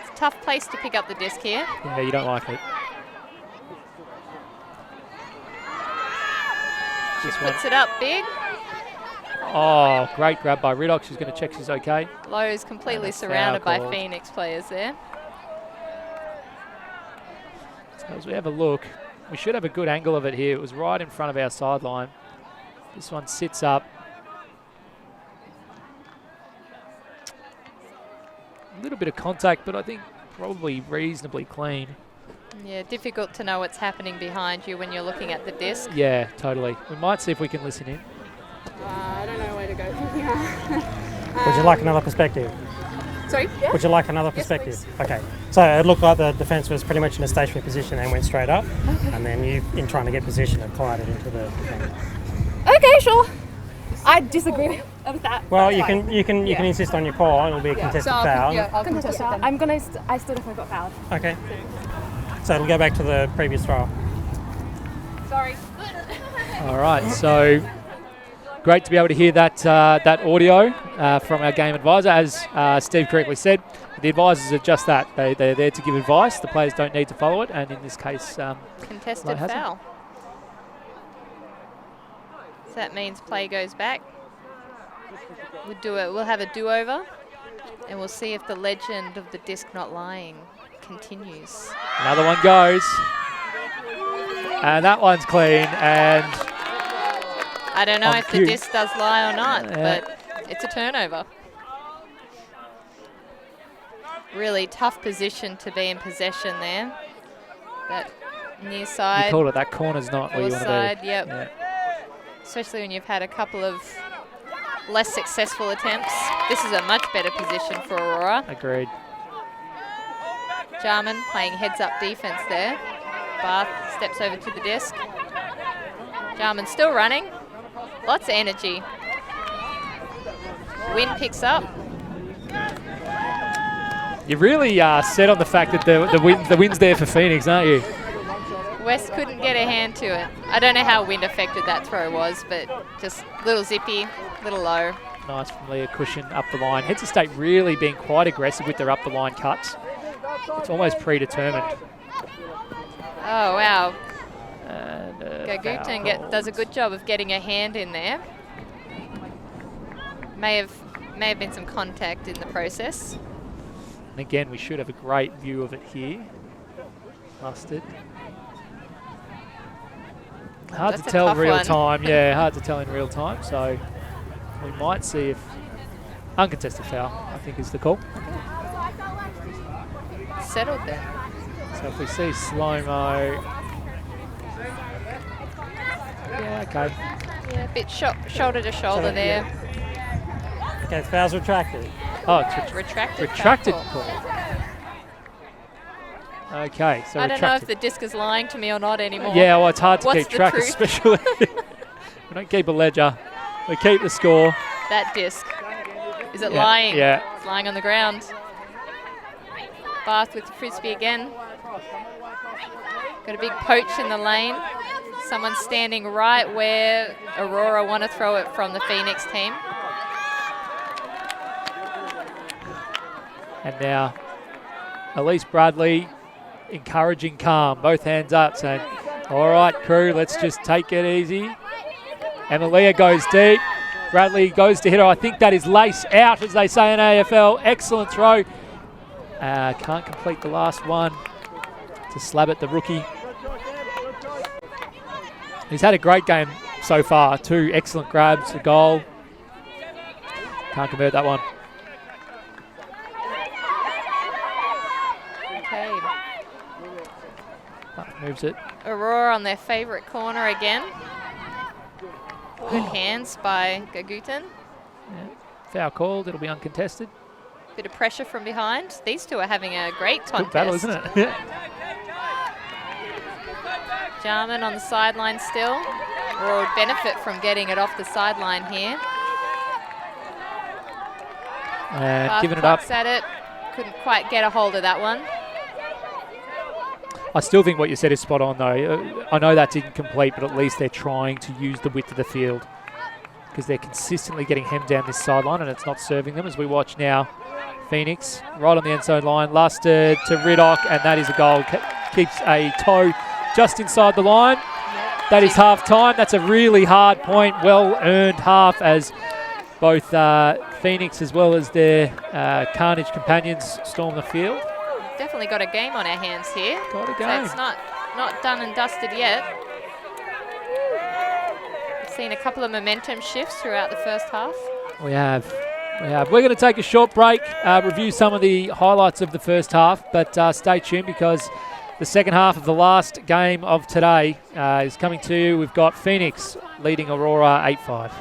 It's a tough place to pick up the disc here. Yeah, you don't like it. She puts it up big. Oh, great grab by Riddock. She's going to check she's okay. Lowe is completely surrounded by Phoenix players there. So as we have a look, we should have a good angle of it here. It was right in front of our sideline. This one sits up. A little bit of contact, but I think probably reasonably clean. Yeah, difficult to know what's happening behind you when you're looking at the disc. Yeah, totally. We might see if we can listen in. I don't know where to go from here. Would you like another perspective? Sorry? Yeah? Would you like another perspective? Yes, okay. So it looked like the defence was pretty much in a stationary position and went straight up. Okay. And then you, in trying to get position, have collided into the defence. Okay, sure. I disagree with that. Well, you can insist on your call. It'll be a contested foul. Yeah, I'll contest it. I still definitely got fouled. Okay. So it'll go back to the previous trial. Sorry. All right. So great to be able to hear that audio from our game advisor. As Steve correctly said, the advisors are just that. They're there to give advice. The players don't need to follow it. And in this case, contested foul. So that means play goes back. We'll have a do-over, and we'll see if the legend of the disc not lying continues. Another one goes, and that one's clean. And I don't know if the disc does lie or not, but it's a turnover. Really tough position to be in possession there. That near side. You called it. That corner's not where you want to be. Yep. Yeah. Especially when you've had a couple of less successful attempts. This is a much better position for Aurora. Agreed. Jarman playing heads-up defense there. Bath steps over to the disc. Jarman still running. Lots of energy. Wind picks up. You're really set on the fact that the wind's there for Phoenix, aren't you? West couldn't get a hand to it. I don't know how wind affected that throw was, but just little zippy, little low. Nice from Leah Cushion up the line. Heads of State really being quite aggressive with their up the line cuts. It's almost predetermined. Oh, wow. And Gagutton does a good job of getting a hand in there. May have been some contact in the process. And again, we should have a great view of it here. Mustard. Hard to tell real time. Yeah, hard to tell in real time. So we might see if uncontested foul, I think, is the call. Settled there. So if we see slow-mo. Yeah, okay. Yeah, a bit shoulder to shoulder there. Yeah. Okay, foul's retracted. Oh, it's retracted call. Okay, so I don't know if the disc is lying to me or not anymore. Yeah, well, it's hard to keep track, truth? especially. We don't keep a ledger. We keep the score. That disc. Is it lying? Yeah. It's lying on the ground. Bath with the frisbee again. Got a big poach in the lane. Someone standing right where Aurora want to throw it from the Phoenix team. And now, Elise Bradley encouraging calm, both hands up, saying, all right, crew, let's just take it easy. Emilia goes deep. Bradley goes to hit her. I think that is lace out, as they say in AFL. Excellent throw. Can't complete the last one to slab it, the rookie. He's had a great game so far. 2 excellent grabs, a goal. Can't convert that one. Okay. Moves it. Aurora on their favourite corner again. Good hands by Gagutin. Yeah. Foul called. It'll be uncontested. Bit of pressure from behind. These two are having a great contest. Good battle, isn't it? Jarman on the sideline still. Aurora would benefit from getting it off the sideline here. And giving it up. At it. Couldn't quite get a hold of that one. I still think what you said is spot on, though. I know that's incomplete, but at least they're trying to use the width of the field because they're consistently getting hemmed down this sideline and it's not serving them. As we watch now, Phoenix right on the end zone line, lusted to Riddock, and that is a goal. Keeps a toe just inside the line. That is half time. That's a really hard point. Well earned half as both Phoenix as well as their Carnage companions storm the field. Definitely got a game on our hands here. Got a game. So it's not done and dusted yet. We've seen a couple of momentum shifts throughout the first half. We have. We're going to take a short break, review some of the highlights of the first half, but stay tuned because the second half of the last game of today is coming to you. We've got Phoenix leading Aurora 8-5.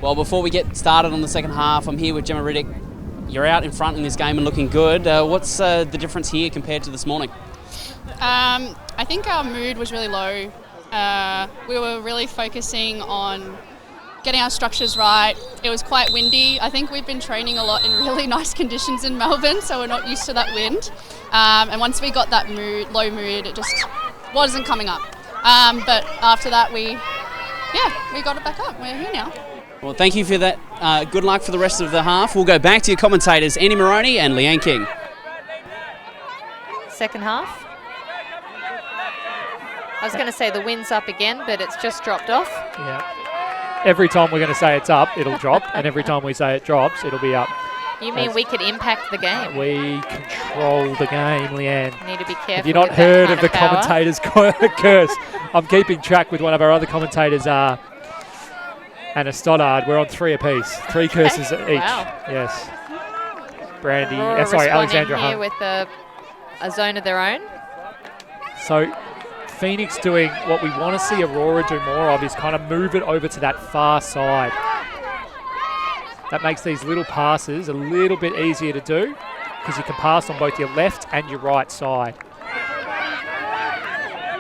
Well, before we get started on the second half, I'm here with Gemma Riddick. You're out in front in this game and looking good. What's the difference here compared to this morning? I think our mood was really low. We were really focusing on getting our structures right. It was quite windy. I think we've been training a lot in really nice conditions in Melbourne, so we're not used to that wind. And once we got that low mood, it just wasn't coming up. But after that, we got it back up. We're here now. Well, thank you for that. Good luck for the rest of the half. We'll go back to your commentators, Annie Moroney and Leanne King. Second half. I was going to say the wind's up again, but it's just dropped off. Yeah. Every time we're going to say it's up, it'll drop, and every time we say it drops, it'll be up. You mean we could impact the game? We control the game, Leanne. Need to be careful. Have you not heard of the commentator's curse? I'm keeping track with one of our other commentators, Anna Stoddard. We're on 3 apiece. 3 curses each. Wow. Yes. Brandy, Aurora Alexandra here Hunt. with a zone of their own. So Phoenix doing what we want to see Aurora do more of is kind of move it over to that far side. That makes these little passes a little bit easier to do because you can pass on both your left and your right side.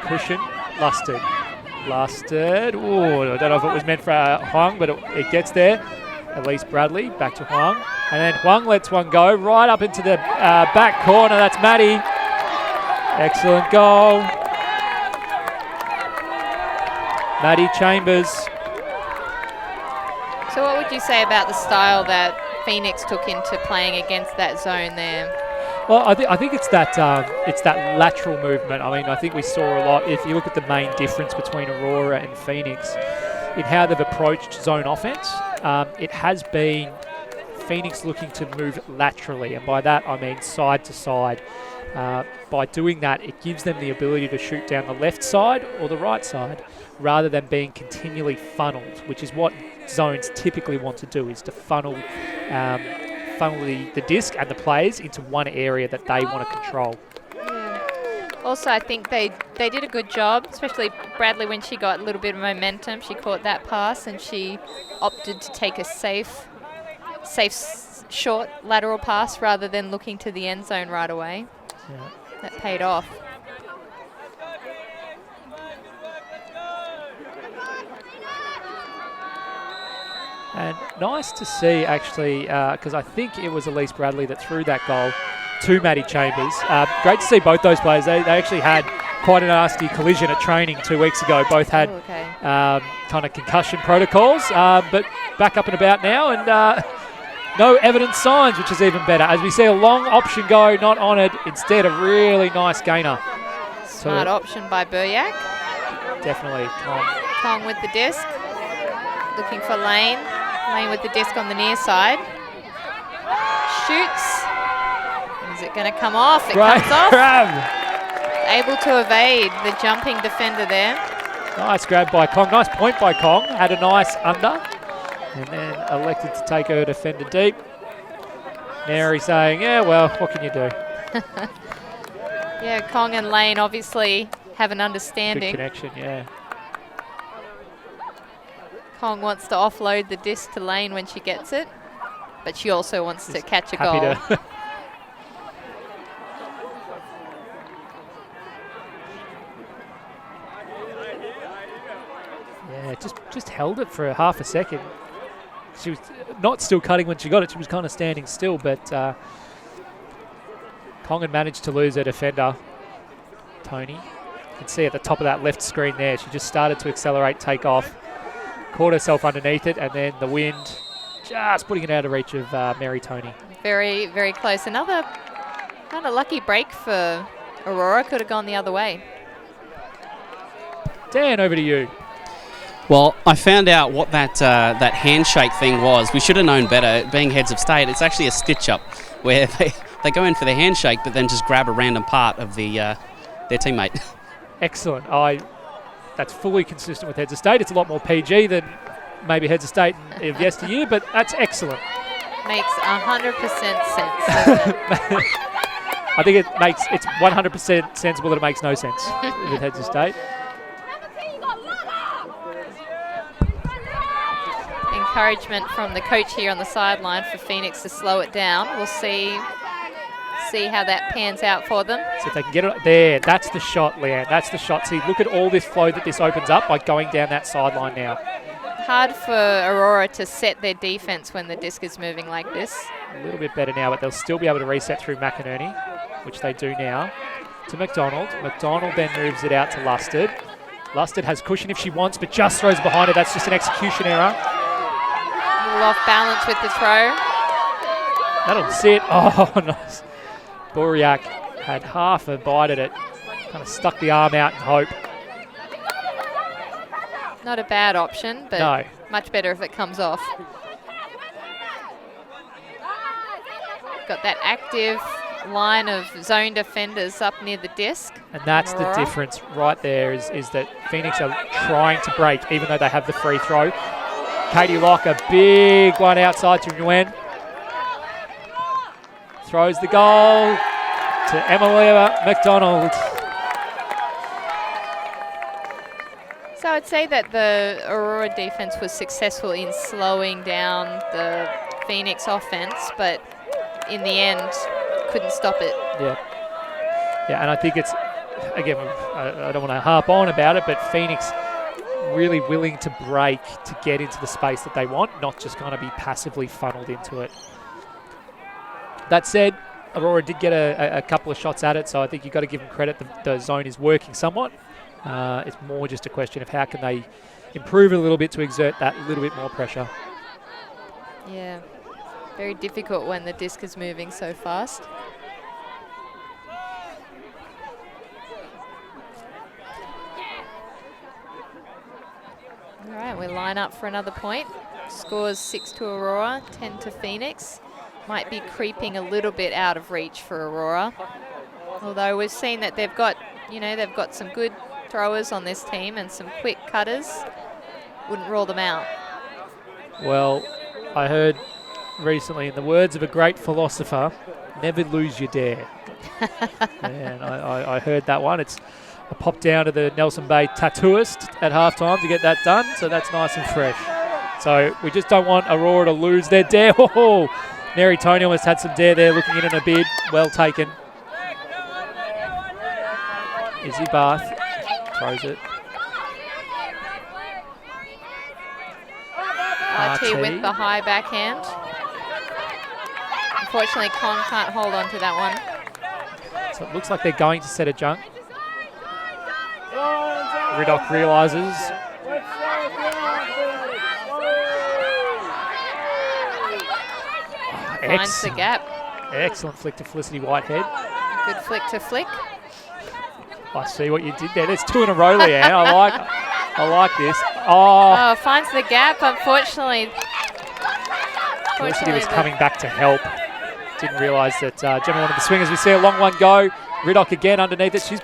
Cushion, Lusted. Oh, I don't know if it was meant for Huang, but it gets there. Elise Bradley, back to Huang. And then Huang lets one go right up into the back corner. That's Maddie. Excellent goal. Maddie Chambers. So what would you say about the style that Phoenix took into playing against that zone there? Well, I think it's that lateral movement. I mean, I think we saw a lot. If you look at the main difference between Aurora and Phoenix in how they've approached zone offense, it has been Phoenix looking to move laterally, and by that I mean side to side. By doing that, it gives them the ability to shoot down the left side or the right side rather than being continually funneled, which is what zones typically want to do, is to funnel the disc and the players into one area that they want to control. Yeah. Also, I think they did a good job, especially Bradley when she got a little bit of momentum. She caught that pass and she opted to take a safe short lateral pass rather than looking to the end zone right away. Yeah. That paid off. And nice to see, actually, because I think it was Elise Bradley that threw that goal to Maddie Chambers. Great to see both those players. They actually had quite a nasty collision at training 2 weeks ago. Both had kind of concussion protocols, but back up and about now, and no evidence signs, which is even better. As we see a long option go, not honoured, instead a really nice gainer. Smart option by Buryak. Definitely. Kong with the disc, looking for Lane. Lane with the disc on the near side. Shoots. Is it going to come off? It comes off. Grab. Able to evade the jumping defender there. Nice grab by Kong. Nice point by Kong. Had a nice under. And then elected to take her defender deep. Neri saying, yeah, well, what can you do? Yeah, Kong and Lane obviously have an understanding. Good connection, yeah. Kong wants to offload the disc to Lane when she gets it, but she also wants to catch a happy goal. Yeah, just held it for half a second. She was not still cutting when she got it. She was kind of standing still, but Kong had managed to lose her defender, Tony. You can see at the top of that left screen there, she just started to accelerate, take off, caught herself underneath it, and then the wind just putting it out of reach of Mary Tony. Very, very close. Another kind of lucky break for Aurora. Could have gone the other way. Dan, over to you. Well, I found out what that handshake thing was. We should have known better. Being heads of state, it's actually a stitch-up where they go in for the handshake but then just grab a random part of their teammate. Excellent. That's fully consistent with heads of state. It's a lot more PG than maybe heads of state of yesteryear, but that's excellent. Makes 100% sense, doesn't it? I think it's 100% sensible that it makes no sense with heads of state. I think encouragement from the coach here on the sideline for Phoenix to slow it down. We'll see how that pans out for them. So if they can get it there, that's the shot, Leanne. That's the shot. See, look at all this flow that this opens up by going down that sideline now. Hard for Aurora to set their defense when the disc is moving like this. A little bit better now, but they'll still be able to reset through McInerney, which they do now, to McDonald. McDonald then moves it out to Lusted. Lusted has cushion if she wants, but just throws behind her. That's just an execution error. A little off balance with the throw. That'll sit. Oh, nice. Buriak had half a bite at it. Kind of stuck the arm out in hope. Not a bad option, but no. Much better if it comes off. Got that active line of zone defenders up near the disc. And that's the difference right there is that Phoenix are trying to break, even though they have the free throw. Katie Locke, a big one outside to Nguyen. Throws the goal to Emilia McDonald. So I'd say that the Aurora defense was successful in slowing down the Phoenix offense, but in the end, couldn't stop it. Yeah, and I think it's, again, I don't want to harp on about it, but Phoenix really willing to break to get into the space that they want, not just kind of be passively funneled into it. That said, Aurora did get a couple of shots at it, so I think you've got to give them credit. The zone is working somewhat. It's more just a question of how can they improve it a little bit to exert that little bit more pressure. Yeah, very difficult when the disc is moving so fast. All right, we line up for another point. Scores 6 to Aurora, 10 to Phoenix. Might be creeping a little bit out of reach for Aurora. Although we've seen that they've got some good throwers on this team and some quick cutters. Wouldn't rule them out. Well, I heard recently, in the words of a great philosopher, never lose your dare. And I heard that one. I popped down to the Nelson Bay tattooist at halftime to get that done, so that's nice and fresh. So we just don't want Aurora to lose their dare. Oh, Mary Tony almost had some dare there, looking in a bid. Well taken. Izzy Barth throws it. RT with the high backhand. Unfortunately, Kong can't hold on to that one. So it looks like they're going to set a junk. Riddock realises. Finds the gap. Excellent flick to Felicity Whitehead. Good flick to flick. I see what you did there. There's 2 in a row, Leanne. I like this. Oh, finds the gap, unfortunately. Felicity was coming back to help. Didn't realise that Gemma wanted the swing. As we see a long one go. Riddock again underneath it. She's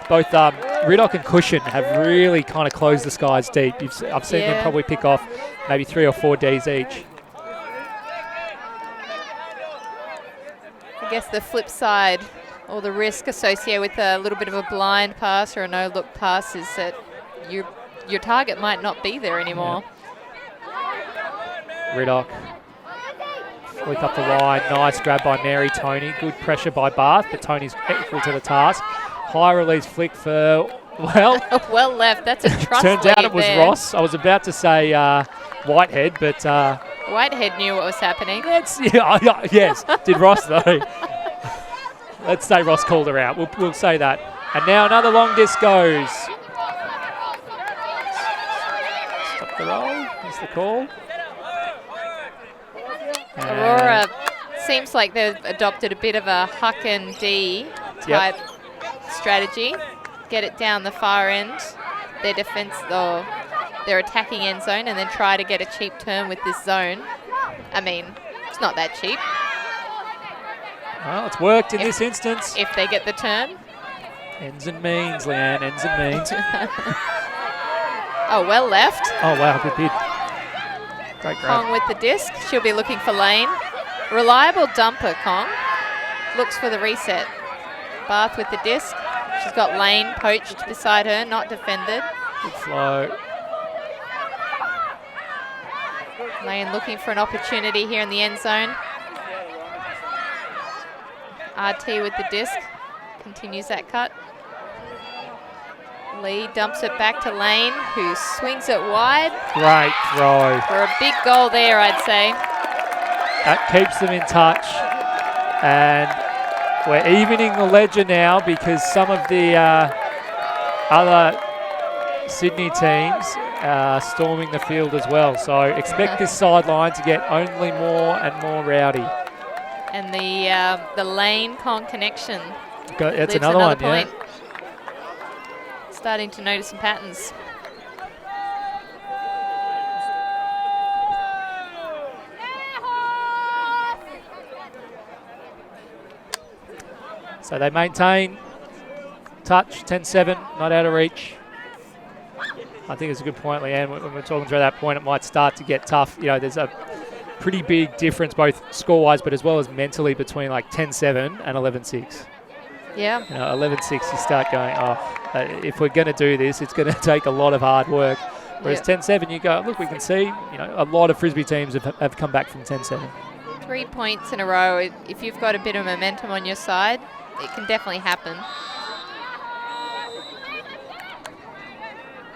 both Riddock and Cushion have really kind of closed the skies deep. I've seen them probably pick off maybe 3 or 4 Ds each. I guess the flip side, or the risk associated with a little bit of a blind pass or a no-look pass, is that your target might not be there anymore. Yeah. Riddock. Flick up the line. Nice grab by Mary Tony. Good pressure by Barth, but Tony's equal to the task. High release flick for, well... well left. That's a trust Turns out it was there. Ross. I was about to say Whitehead, but... Whitehead knew what was happening. Yes, did Ross though. Let's say Ross called her out. We'll say that. And now another long disc goes. Stop the roll. That's the call. Aurora seems like they've adopted a bit of a huck and D type strategy. Get it down the far end. Their defense, though, their attacking end zone, and then try to get a cheap turn with this zone. I mean, it's not that cheap. Well, it's worked in this instance. If they get the turn. Ends and means, Leanne, ends and means. Oh, well left. Oh, wow, good bid. Great grab. Kong with the disc. She'll be looking for lane. Reliable dumper, Kong. Looks for the reset. Barth with the disc. She's got lane poached beside her, not defended. Good flow. Lane looking for an opportunity here in the end zone. RT with the disc. Continues that cut. Lee dumps it back to Lane, who swings it wide. Great throw. For a big goal there, I'd say. That keeps them in touch. And we're evening the ledger now because some of the other Sydney teams are storming the field as well. So expect this sideline to get only more and more rowdy. And the Lane-Kong connection. That's another one, point. yeah. Starting to notice some patterns. So they maintain touch, 10-7, not out of reach. I think it's a good point, Leanne. When we're talking through that point, it might start to get tough. You know, there's a pretty big difference, both score-wise, but as well as mentally, between like 10-7 and 11-6. Yeah. You know, 11-6, you start going, if we're going to do this, it's going to take a lot of hard work. Whereas 10-7, you go, look, we can see, you know, a lot of Frisbee teams have come back from 10-7. 3 points in a row. If you've got a bit of momentum on your side, it can definitely happen.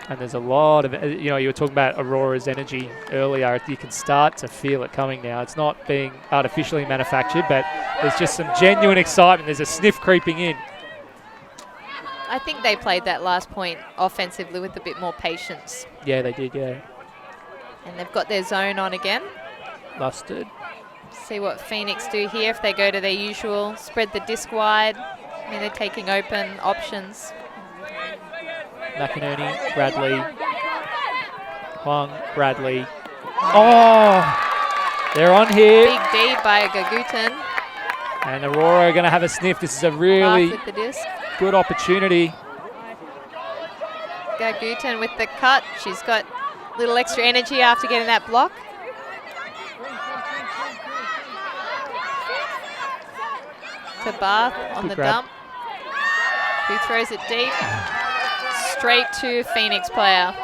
And there's a lot of, you know, you were talking about Aurora's energy earlier. You can start to feel it coming now. It's not being artificially manufactured, but there's just some genuine excitement. There's a sniff creeping in. I think they played that last point offensively with a bit more patience. Yeah, they did, yeah. And they've got their zone on again. Lusted. See what Phoenix do here if they go to their usual. Spread the disc wide. I mean, they're taking open options. McInerney, Bradley, Huang, Bradley. Oh, they're on here. Big D by Gagutin. And Aurora are going to have a sniff. This is a really with the disc. Good opportunity. Gagutin with the cut. She's got a little extra energy after getting that block. To Bath on the dump. Who throws it deep? Straight to Phoenix player.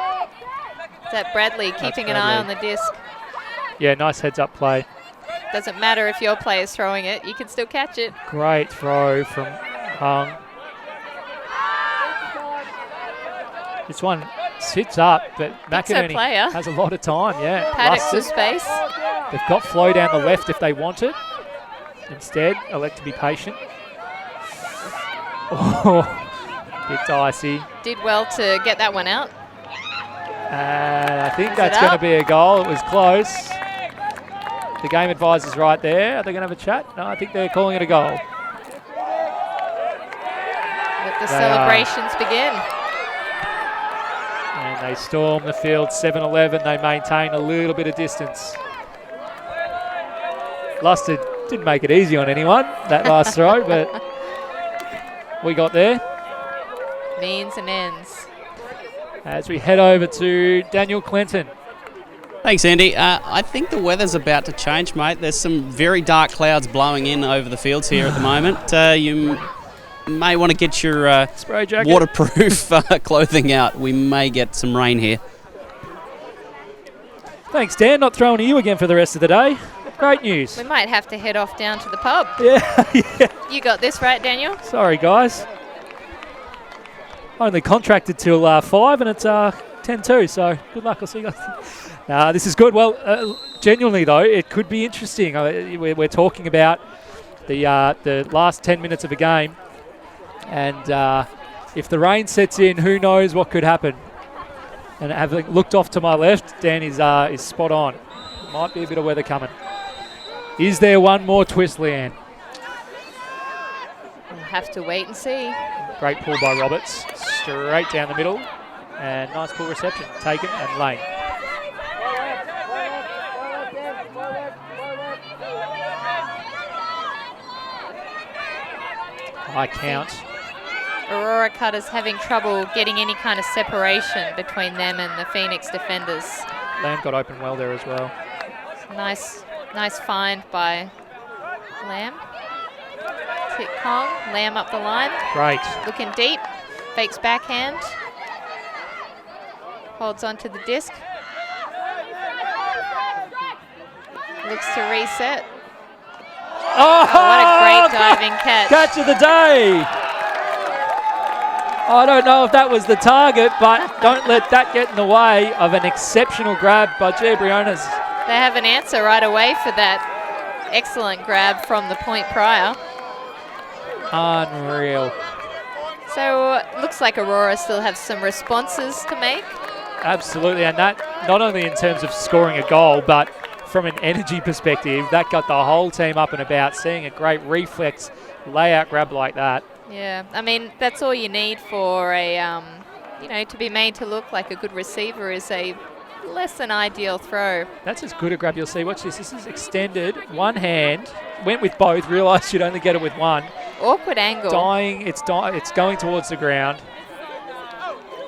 Is that Bradley keeping an eye on the disc? Yeah, nice heads-up play. Doesn't matter if your player's throwing it, you can still catch it. Great throw from Hung. This one sits up, but McInerney has a lot of time, yeah. Paddocks with space. They've got flow down the left if they want it. Instead, elect to be patient. Oh. Bit dicey. Did well to get that one out. And I think that's going to be a goal. It was close. The game advisor's right there. Are they going to have a chat? No, I think they're calling it a goal. Let the celebrations begin. And they storm the field 7-11. They maintain a little bit of distance. Lusted didn't make it easy on anyone, that last throw, but we got there. Means and ends. As we head over to Daniel Clinton. Thanks, Andy. I think the weather's about to change, mate. There's some very dark clouds blowing in over the fields here at the moment. You may want to get your spray jacket, waterproof clothing out. We may get some rain here. Thanks, Dan. Not throwing to you again for the rest of the day. Great news. We might have to head off down to the pub. Yeah. You got this right, Daniel? Sorry, guys. Only contracted till 5 and it's 10-2, so good luck. I'll see you guys. This is good. Well, genuinely, though, it could be interesting. We're talking about the last 10 minutes of a game, and if the rain sets in, who knows what could happen. And having looked off to my left, Dan is spot on. Might be a bit of weather coming. Is there one more twist, Leanne? We'll have to wait and see. Great pull by Roberts. Straight down the middle. And nice pull reception. Taken and Lane. High count. Aurora Cutters having trouble getting any kind of separation between them and the Phoenix defenders. Lamb got open well there as well. Nice find by Lamb. Hit Kong. Lamb up the line. Great. Looking deep. Fakes backhand. Holds onto the disc. Looks to reset. Oh, what a great diving catch. Catch of the day. I don't know if that was the target, but don't let that get in the way of an exceptional grab by Gia Briones. They have an answer right away for that excellent grab from the point prior. Unreal. So looks like Aurora still have some responses to make. Absolutely, and that not only in terms of scoring a goal, but from an energy perspective, that got the whole team up and about. Seeing a great reflex layout grab like that. Yeah, I mean, that's all you need for a, you know, to be made to look like a good receiver is a less than ideal throw. That's as good a grab you'll see. Watch this. This is extended. One hand. Went with both. Realised you'd only get it with one. Awkward angle. It's going towards the ground.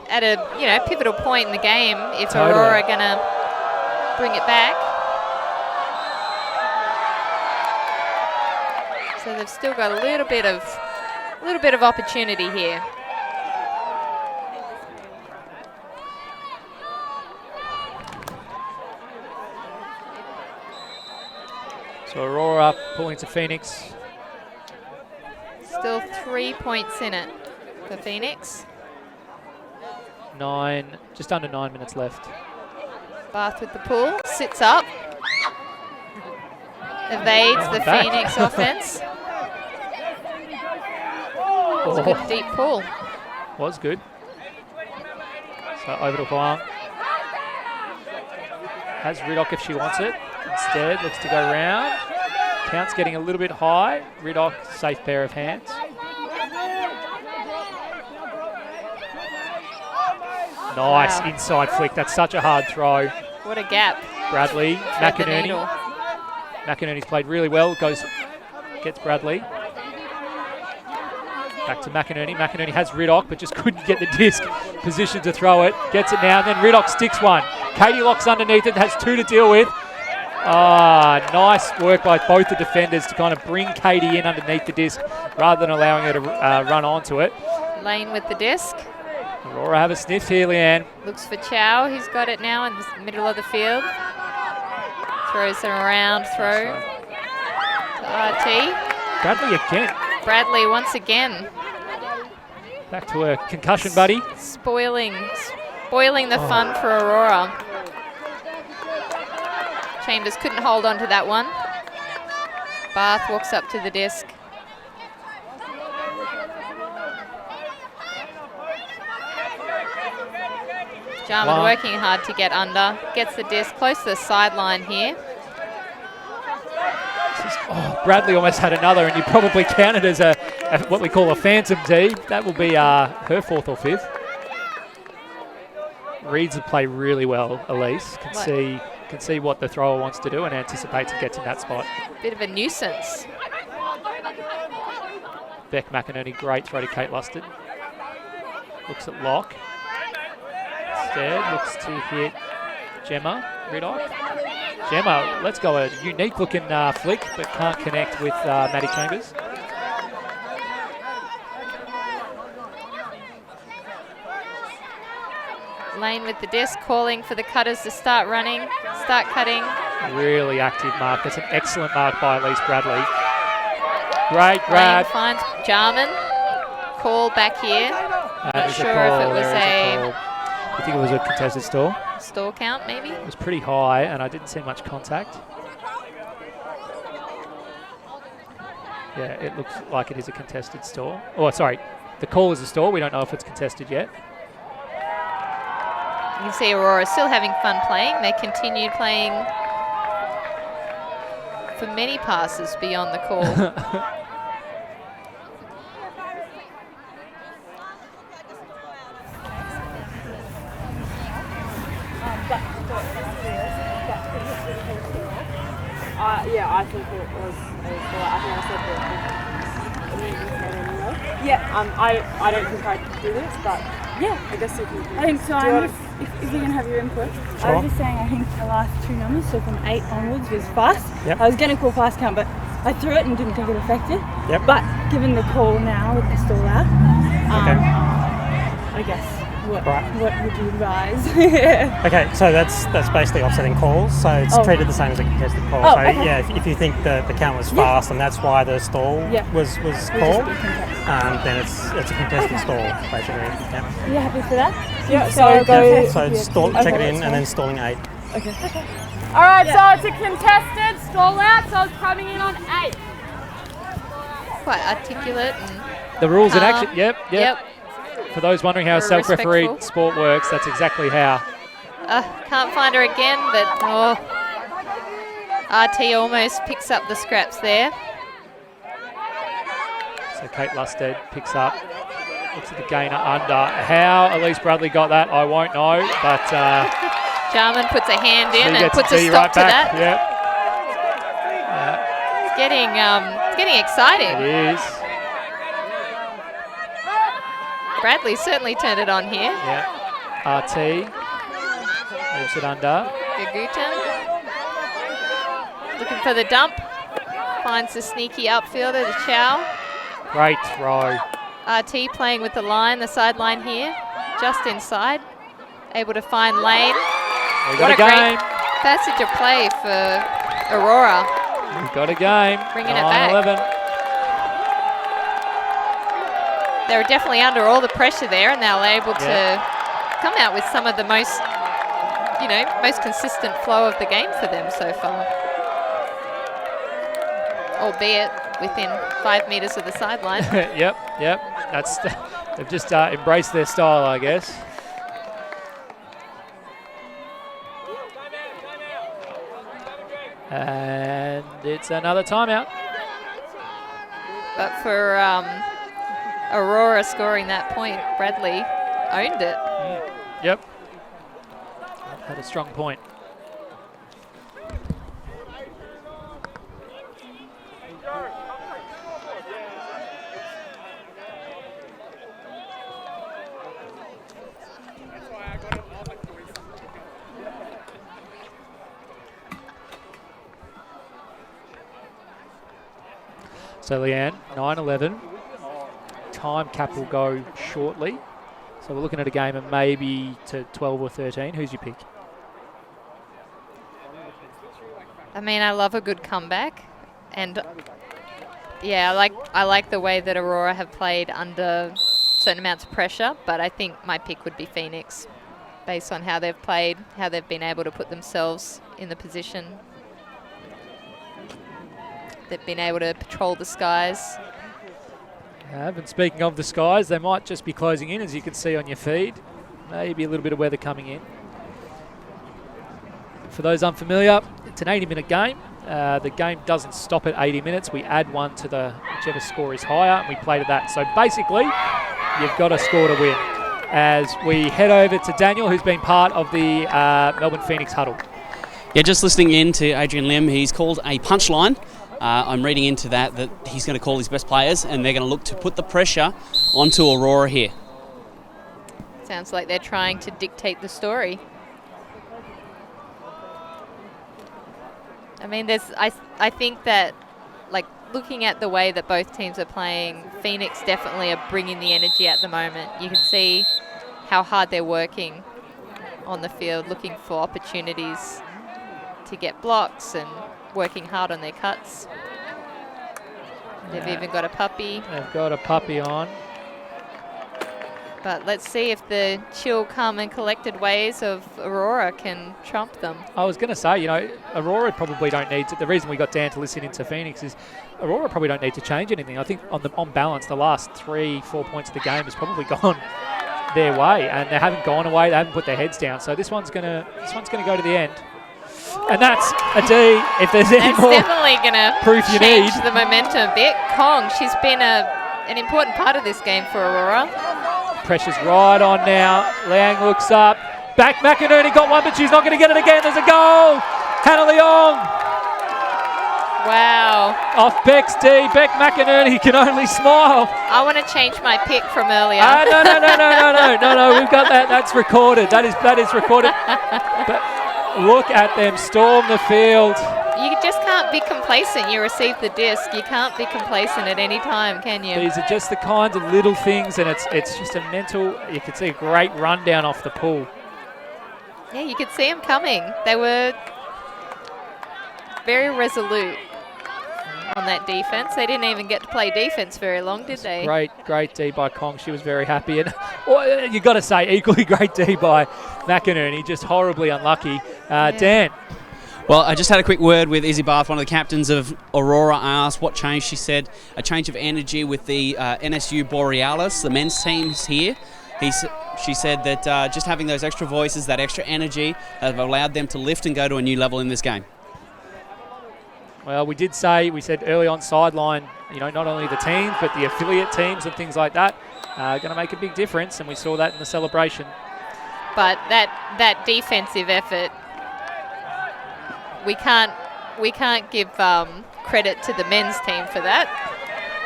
At a, you know, pivotal point in the game, if Totally. Aurora are going to bring it back. So they've still got a little bit of opportunity here. So Aurora pulling to Phoenix. Still 3 points in it for Phoenix. Just under 9 minutes left. Bath with the pull, sits up. Evades the back. Phoenix offense. It's a good deep pull. Was good. So over to Huang. Has Riddock if she wants it. Instead, looks to go round. Count's getting a little bit high. Riddock, safe pair of hands. Nice inside flick. That's such a hard throw. What a gap. Bradley, Thread the needle. McInerney's played really well. Gets Bradley. Back to McInerney. McInerney has Riddock, but just couldn't get the disc position to throw it. Gets it now, and then Riddock sticks one. Katie Locke's underneath it, has two to deal with. Nice work by both the defenders to kind of bring Katie in underneath the disc rather than allowing her to run onto it. Lane with the disc. Aurora have a sniff here, Leanne. Looks for Chow. He's got it now in the middle of the field. Throws it around throw to RT. Bradley again. Bradley once again. Back to her concussion buddy. Spoiling the fun for Aurora. Chambers couldn't hold on to that one. Bath walks up to the disc. Jarman working hard to get under. Gets the disc close to the sideline here. Bradley almost had another, and you probably count it as a what we call a phantom tee. That will be her fourth or fifth. Reads the play really well, Elise. Can see what the thrower wants to do and anticipates and gets in that spot. Bit of a nuisance. Beck McInerney, great throw to Kate Lusted. Looks at Locke. Instead, looks to hit Gemma Riddock. Gemma, let's go, a unique looking flick, but can't connect with Maddie Chambers. Lane with the disc, calling for the cutters to start running, start cutting. Really active mark. That's an excellent mark by Elise Bradley. Great grab. Lane finds Jarman. Call back here. Not sure if it was I think it was a contested stall. Stall count, maybe? It was pretty high, and I didn't see much contact. Yeah, it looks like it is a contested stall. Oh, sorry. The call is a stall. We don't know if it's contested yet. You can see Aurora still having fun playing. They continue playing for many passes beyond the call. Yeah, I think it was. I think I said that. Yeah, I don't think I could do this, but yeah, I guess if you. I think so. If you're gonna have your input, sure. I was just saying I think the last two numbers, so from 8 onwards, was fast. Yep. I was gonna call fast count, but I threw it and didn't think it affected. Yep. But given the call now with the stall out, okay. I guess What Right. would you advise? Okay, so that's basically offsetting calls, so it's treated the same as a contested call. Oh, So okay. yeah, if you think the count was fast and that's why the stall was called, then it's a contested stall basically. Yeah. Are you happy for that? Yeah, so go. So stall, check it in, and then stalling 8. Okay. All right, so it's a contested stall out, so it's coming in on 8. Quite articulate. And The rules in calm. action. Yep. For those wondering how a Very self-refereed respectful. sport works, that's exactly how. Can't find her again, but RT almost picks up the scraps there. So Kate Lusted picks up, looks at the gainer under. How Elise Bradley got that, I won't know, but Jarman puts a hand in she and gets puts a a D stop right to back. that. Yep. It's getting exciting. It is. Bradley certainly turned it on here. Yeah. RT moves it under. Gagutin looking for the dump. Finds the sneaky outfielder to Chow. Great throw. RT playing with the line, the sideline here, just inside. Able to find lane. We What got a a great game. passage of play for Aurora. We've got a game. Bringing it back. 9-11. They were definitely under all the pressure there, and they were able to come out with some of the most consistent flow of the game for them so far. Albeit within 5 metres of the sideline. Yep. That's they've just embraced their style, I guess. And it's another timeout. But for Aurora scoring that point, Bradley owned it. Yep. Had a strong point. So Leanne, 9-11. Time cap will go shortly. So we're looking at a game of maybe to 12 or 13. Who's your pick? I mean, I love a good comeback, and yeah, I like the way that Aurora have played under certain amounts of pressure. But I think my pick would be Phoenix, based on how they've played, how they've been able to put themselves in the position. They've been able to patrol the skies. And speaking of the skies, they might just be closing in, as you can see on your feed. Maybe a little bit of weather coming in. For those unfamiliar, it's an 80-minute game. The game doesn't stop at 80 minutes. We add one to whichever score is higher, and we play to that. So basically, you've got to score to win. As we head over to Daniel, who's been part of the Melbourne Phoenix huddle. Yeah, just listening in to Adrian Lim, he's called a punchline. I'm reading into that he's going to call his best players, and they're going to look to put the pressure onto Aurora here. Sounds like they're trying to dictate the story. I mean, I think that, like, looking at the way that both teams are playing, Phoenix definitely are bringing the energy at the moment. You can see how hard they're working on the field, looking for opportunities to get blocks and working hard on their cuts. They've even got a puppy. They've got a puppy on. But let's see if the chill, calm and collected ways of Aurora can trump them. I was going to say, Aurora probably don't need to. The reason we got Dan to listen into Phoenix is Aurora probably don't need to change anything. I think on balance, the last 3-4 points of the game has probably gone their way, and they haven't gone away. They haven't put their heads down. So this one's gonna go to the end, and that's a D. If there's any That's more definitely going to proof you change need. the momentum a bit. Kong, she's been an important part of this game for Aurora. Pressure's right on now. Liang looks up. Back McInerney got one, but she's not going to get it again. There's a goal. Hannah Leong. Wow. Off Beck's D. Beck McInerney can only smile. I want to change my pick from earlier. No. We've got that. That's recorded. That is recorded. But look at them storm the field. You just can't be complacent. You receive the disc. You can't be complacent at any time, can you? These are just the kinds of little things, and it's just a mental. You can see a great rundown off the pull. Yeah, you could see them coming. They were very resolute on that defense. They didn't even get to play defense very long, did they? Great D by Kong. She was very happy. And you got to say, equally great D by McInerney. Just horribly unlucky. Dan. Well, I just had a quick word with Izzy Barth, one of the captains of Aurora. I asked what changed. She said a change of energy with the NSU Borealis, the men's teams here. She said that just having those extra voices, that extra energy, have allowed them to lift and go to a new level in this game. Well, we said early on sideline, not only the teams, but the affiliate teams and things like that are going to make a big difference, and we saw that in the celebration. But that defensive effort, we can't give credit to the men's team for that.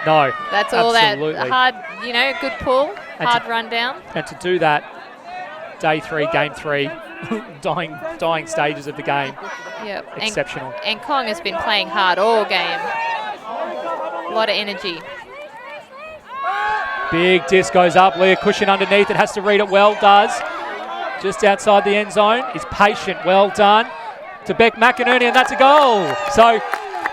No, that's all absolutely. That hard, good pull, hard rundown. And to do that, day 3, game 3, dying stages of the game. Yep. Exceptional. And Kong has been playing hard all game. A lot of energy. Big disc goes up. Leah Cushion underneath it, has to read it well, does. Just outside the end zone. Is patient, well done. To Beck McInerney, and that's a goal. So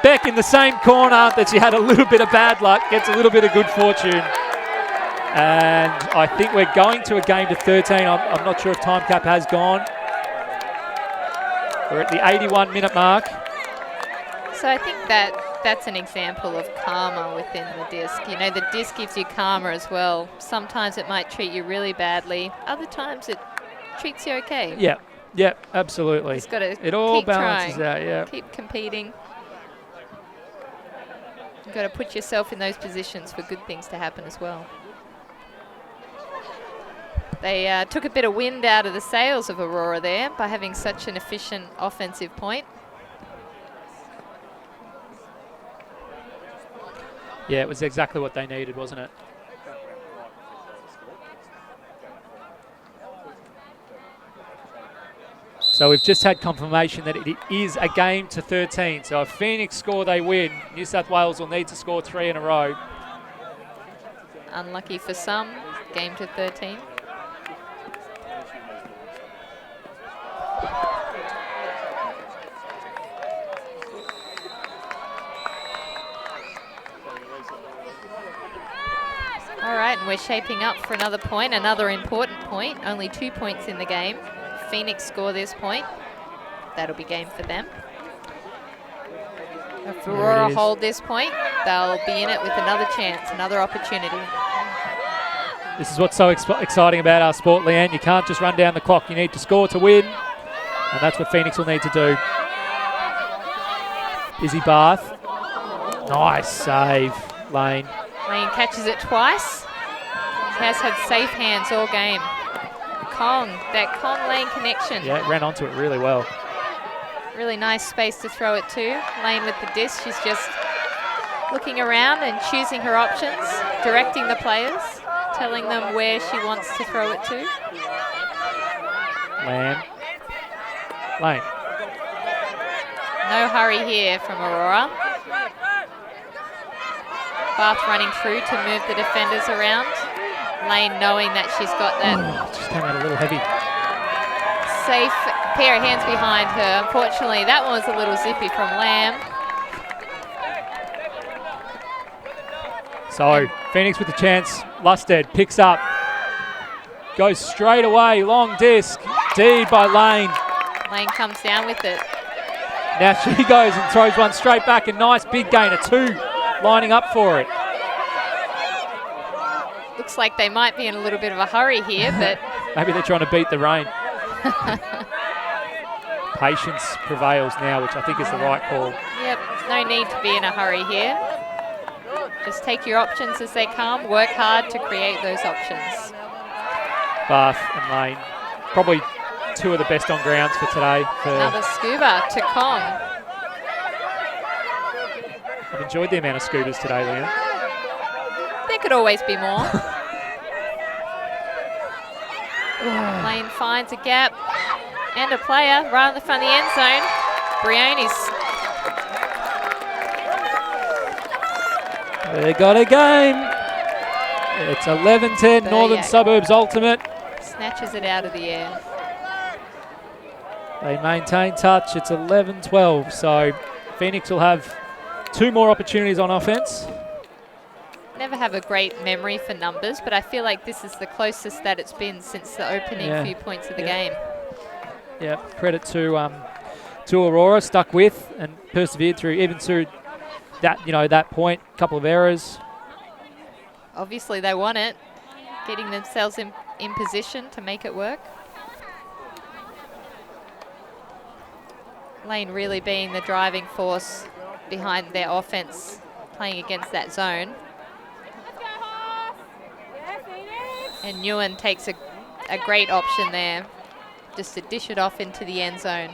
Beck in the same corner that she had a little bit of bad luck, gets a little bit of good fortune. And I think we're going to a game to 13. I'm not sure if time cap has gone. We're at the 81-minute mark. So I think that's an example of karma within the disc. The disc gives you karma as well. Sometimes it might treat you really badly. Other times it treats you okay. Yeah, absolutely. Just got to it all keep balances trying. out, yeah. Keep competing. You've got to put yourself in those positions for good things to happen as well. They took a bit of wind out of the sails of Aurora there by having such an efficient offensive point. Yeah, it was exactly what they needed, wasn't it? So we've just had confirmation that it is a game to 13. So if Phoenix score, they win. New South Wales will need to score 3 in a row. Unlucky for some, game to 13. All right, and we're shaping up for another point, another important point. Only 2 points in the game. Phoenix score this point. That'll be game for them. If Aurora hold this point, they'll be in it with another chance, another opportunity. This is what's so exciting about our sport, Leanne. You can't just run down the clock. You need to score to win, and that's what Phoenix will need to do. Izzy Barth. Nice save, Lane. Lane catches it twice. He has had safe hands all game. Kong, that Kong-Lane connection. Yeah, ran onto it really well. Really nice space to throw it to. Lane with the disc, she's just looking around and choosing her options, directing the players, telling them where she wants to throw it to. Lane. No hurry here from Aurora. Barth running through to move the defenders around. Lane knowing that she's got that. Just came out a little heavy. Safe pair of hands behind her. Unfortunately, that one was a little zippy from Lamb. So, Phoenix with the chance. Lusted picks up. Goes straight away. Long disc. D by Lane. Lane comes down with it. Now she goes and throws one straight back. A nice big gain of 2. Lining up for it. Looks like they might be in a little bit of a hurry here, but... Maybe they're trying to beat the rain. Patience prevails now, which I think is the right call. Yep, no need to be in a hurry here. Just take your options as they come. Work hard to create those options. Barth and Lane. Probably 2 of the best on grounds for today. Another scuba to Kong. I've enjoyed the amount of scooters today, Leanne. There could always be more. Lane finds a gap and a player right in the front of the end zone. Brioni's They got a game. It's 11-10 Northern Suburbs Ultimate. Snatches it out of the air. They maintain touch. It's 11-12. So Phoenix will have 2 more opportunities on offense. Never have a great memory for numbers, but I feel like this is the closest that it's been since the opening few points of the game. Yeah, credit to Aurora, stuck with and persevered through that, that point. Couple of errors. Obviously they won it, getting themselves in position to make it work. Lane really being the driving force behind their offense, playing against that zone. And Nguyen takes a great option there, just to dish it off into the end zone.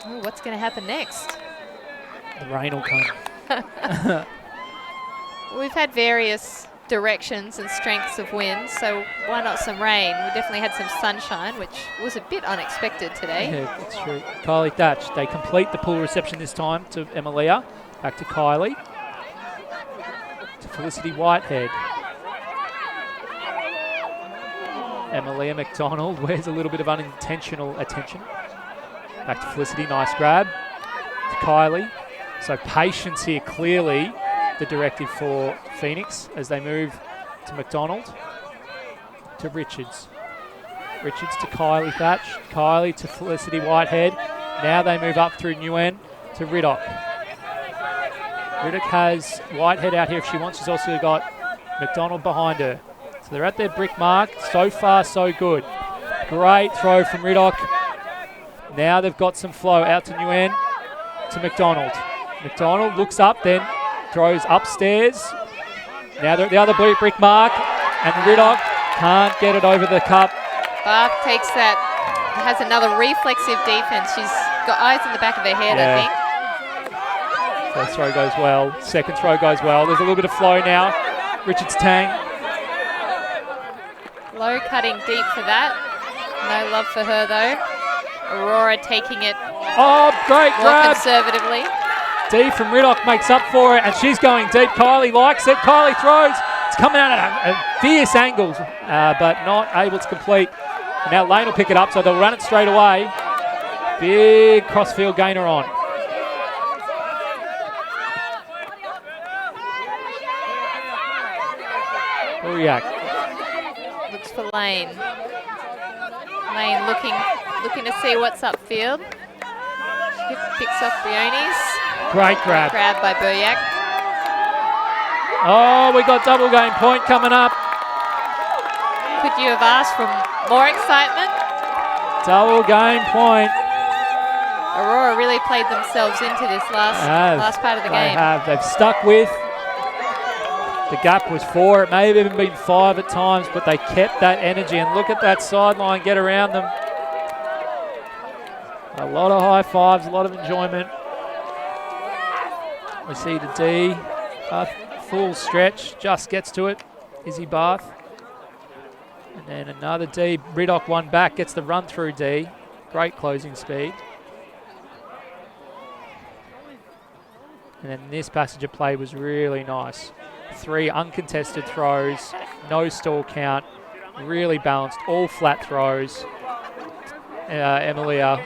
Ooh, what's going to happen next? The rain will come. We've had various directions and strengths of wind, so why not some rain? We definitely had some sunshine, which was a bit unexpected today. Yeah, that's true. Kylie Thatch, they complete the pull reception this time to Emilia. Back to Kylie. To Felicity Whitehead. Emilia McDonald wears a little bit of unintentional attention. Back to Felicity, nice grab. To Kylie. So patience here, clearly the directive for Phoenix as they move to McDonald. To Richards. Richards to Kylie Thatch. Kylie to Felicity Whitehead. Now they move up through Nguyen to Riddock. Riddock has Whitehead out here if she wants. She's also got McDonald behind her. So they're at their brick mark. So far, so good. Great throw from Riddock. Now they've got some flow out to Nguyen, to McDonald. McDonald looks up, then throws upstairs. Now they're at the other brick mark, and Riddock can't get it over the cup. Barth takes that, has another reflexive defense. She's got eyes in the back of her head, I think. First throw goes well, second throw goes well. There's a little bit of flow now. Richards Tang. Low cutting deep for that. No love for her though. Aurora taking it great more grab. Conservatively. D from Riddock makes up for it, and she's going deep. Kylie likes it. Kylie throws. It's coming out at a fierce angle, but not able to complete. And now Lane will pick it up, so they'll run it straight away. Big crossfield gainer on. Uriak. Looks for Lane. Lane looking to see what's upfield. She picks off Briones. Great grab. Grab by Buryak. Oh, we got double game point coming up. Could you have asked for more excitement? Double game point. Aurora really played themselves into this last part of the game. They have. They've stuck with. The gap was 4. It may have even been 5 at times, but they kept that energy. And look at that sideline get around them. A lot of high fives, a lot of enjoyment. We see the D. Full stretch, just gets to it. Izzy Barth. And then another D. Riddock one back, gets the run through D. Great closing speed. And then this passage of play was really nice. 3 uncontested throws, no stall count, really balanced, all flat throws. Emilia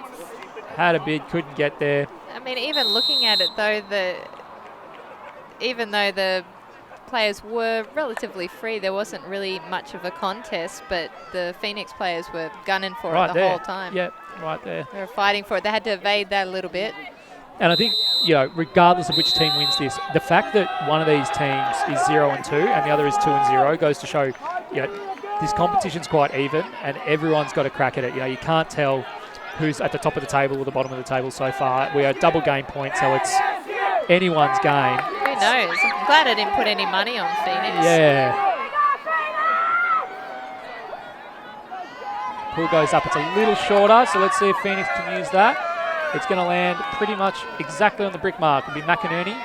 had a bid, couldn't get there. I mean, even looking at it though, even though the players were relatively free, there wasn't really much of a contest, but the Phoenix players were gunning for it the whole time. Yep, right there. They were fighting for it. They had to evade that a little bit. And I think, regardless of which team wins this, the fact that one of these teams is 0-2 and the other is 2-0 goes to show, this competition's quite even and everyone's got a crack at it. You can't tell who's at the top of the table or the bottom of the table so far. We are double game point, so it's anyone's game. Who knows? I'm glad I didn't put any money on Phoenix. Yeah. Pull goes up. It's a little shorter, so let's see if Phoenix can use that. It's going to land pretty much exactly on the brick mark. It'll be McInerney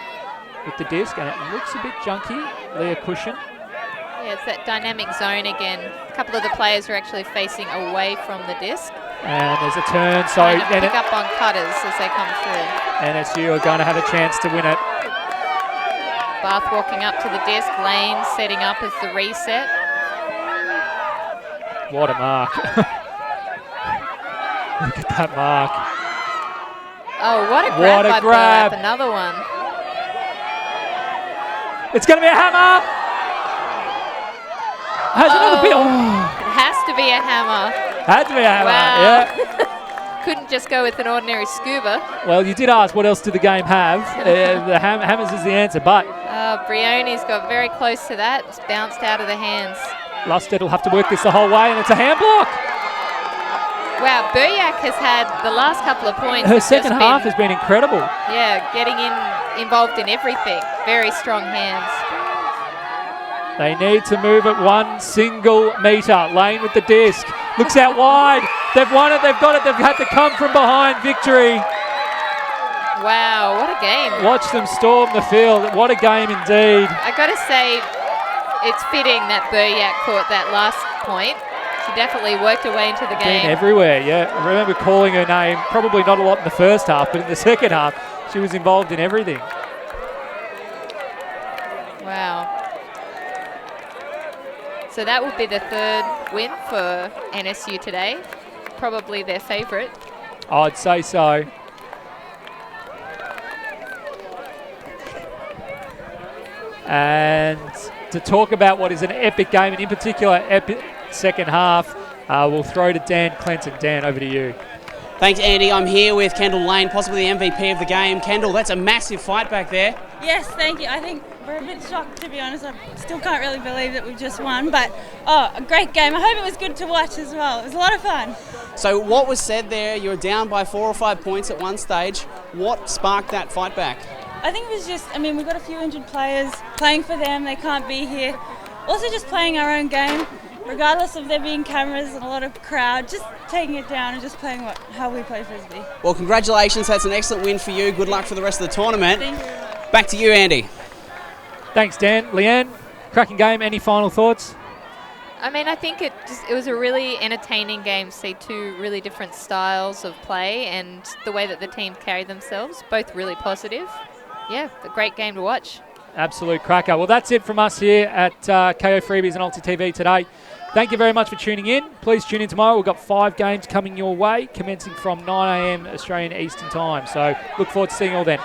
with the disc, and it looks a bit junky. Leah Cushion. Yeah, it's that dynamic zone again. A couple of the players are actually facing away from the disc. And there's a turn, so trying to pick up on cutters as they come through. NSU are going to have a chance to win it. Bath walking up to the disc, Lane setting up as the reset. What a mark. Look at that mark. Oh, what a grab by grab. Burp, another one. It's going to be a hammer. Has another bit. Oh. It has to be a hammer. Had to be a hammer, wow. yeah. Couldn't just go with an ordinary scuba. Well, you did ask what else did the game have. The hammers is the answer, but... Brione's got very close to that. It's bounced out of the hands. Lusted will have to work this the whole way, and it's a hand block. Wow, Buryak has had the last couple of points. Her second half has been incredible. Yeah, getting involved in everything. Very strong hands. They need to move it 1 single metre. Lane with the disc. Looks out wide. They've won it. They've got it. They've had to come from behind victory. Wow, what a game. Watch them storm the field. What a game indeed. I got to say, it's fitting that Buryak caught that last point. She definitely worked her way into the game. Been everywhere, yeah. I remember calling her name. Probably not a lot in the first half, but in the second half, she was involved in everything. Wow. So that would be the third win for NSU today. Probably their favourite. I'd say so. And to talk about what is an epic game, and in particular epic second half, we'll throw to Dan Clinton. Dan, over to you. Thanks, Andy. I'm here with Kendall Lane, possibly the MVP of the game. Kendall, that's a massive fight back there. Yes, thank you. I think we're a bit shocked, to be honest. I still can't really believe that we've just won, but a great game. I hope it was good to watch as well. It was a lot of fun. So what was said there, you were down by 4 or 5 points at one stage. What sparked that fight back? I think it was just, we've got a few injured players playing for them. They can't be here. Also just playing our own game, regardless of there being cameras and a lot of crowd, just taking it down and just playing how we play Frisbee. Well, congratulations. That's an excellent win for you. Good luck for the rest of the tournament. Thank you. Back to you, Andy. Thanks, Dan. Leanne, cracking game. Any final thoughts? I think it was a really entertaining game to see two really different styles of play and the way that the teams carried themselves, both really positive. Yeah, a great game to watch. Absolute cracker. Well, that's it from us here at Kayo Freebies and Alta TV today. Thank you very much for tuning in. Please tune in tomorrow. We've got 5 games coming your way, commencing from 9 a.m. Australian Eastern Time. So look forward to seeing you all then.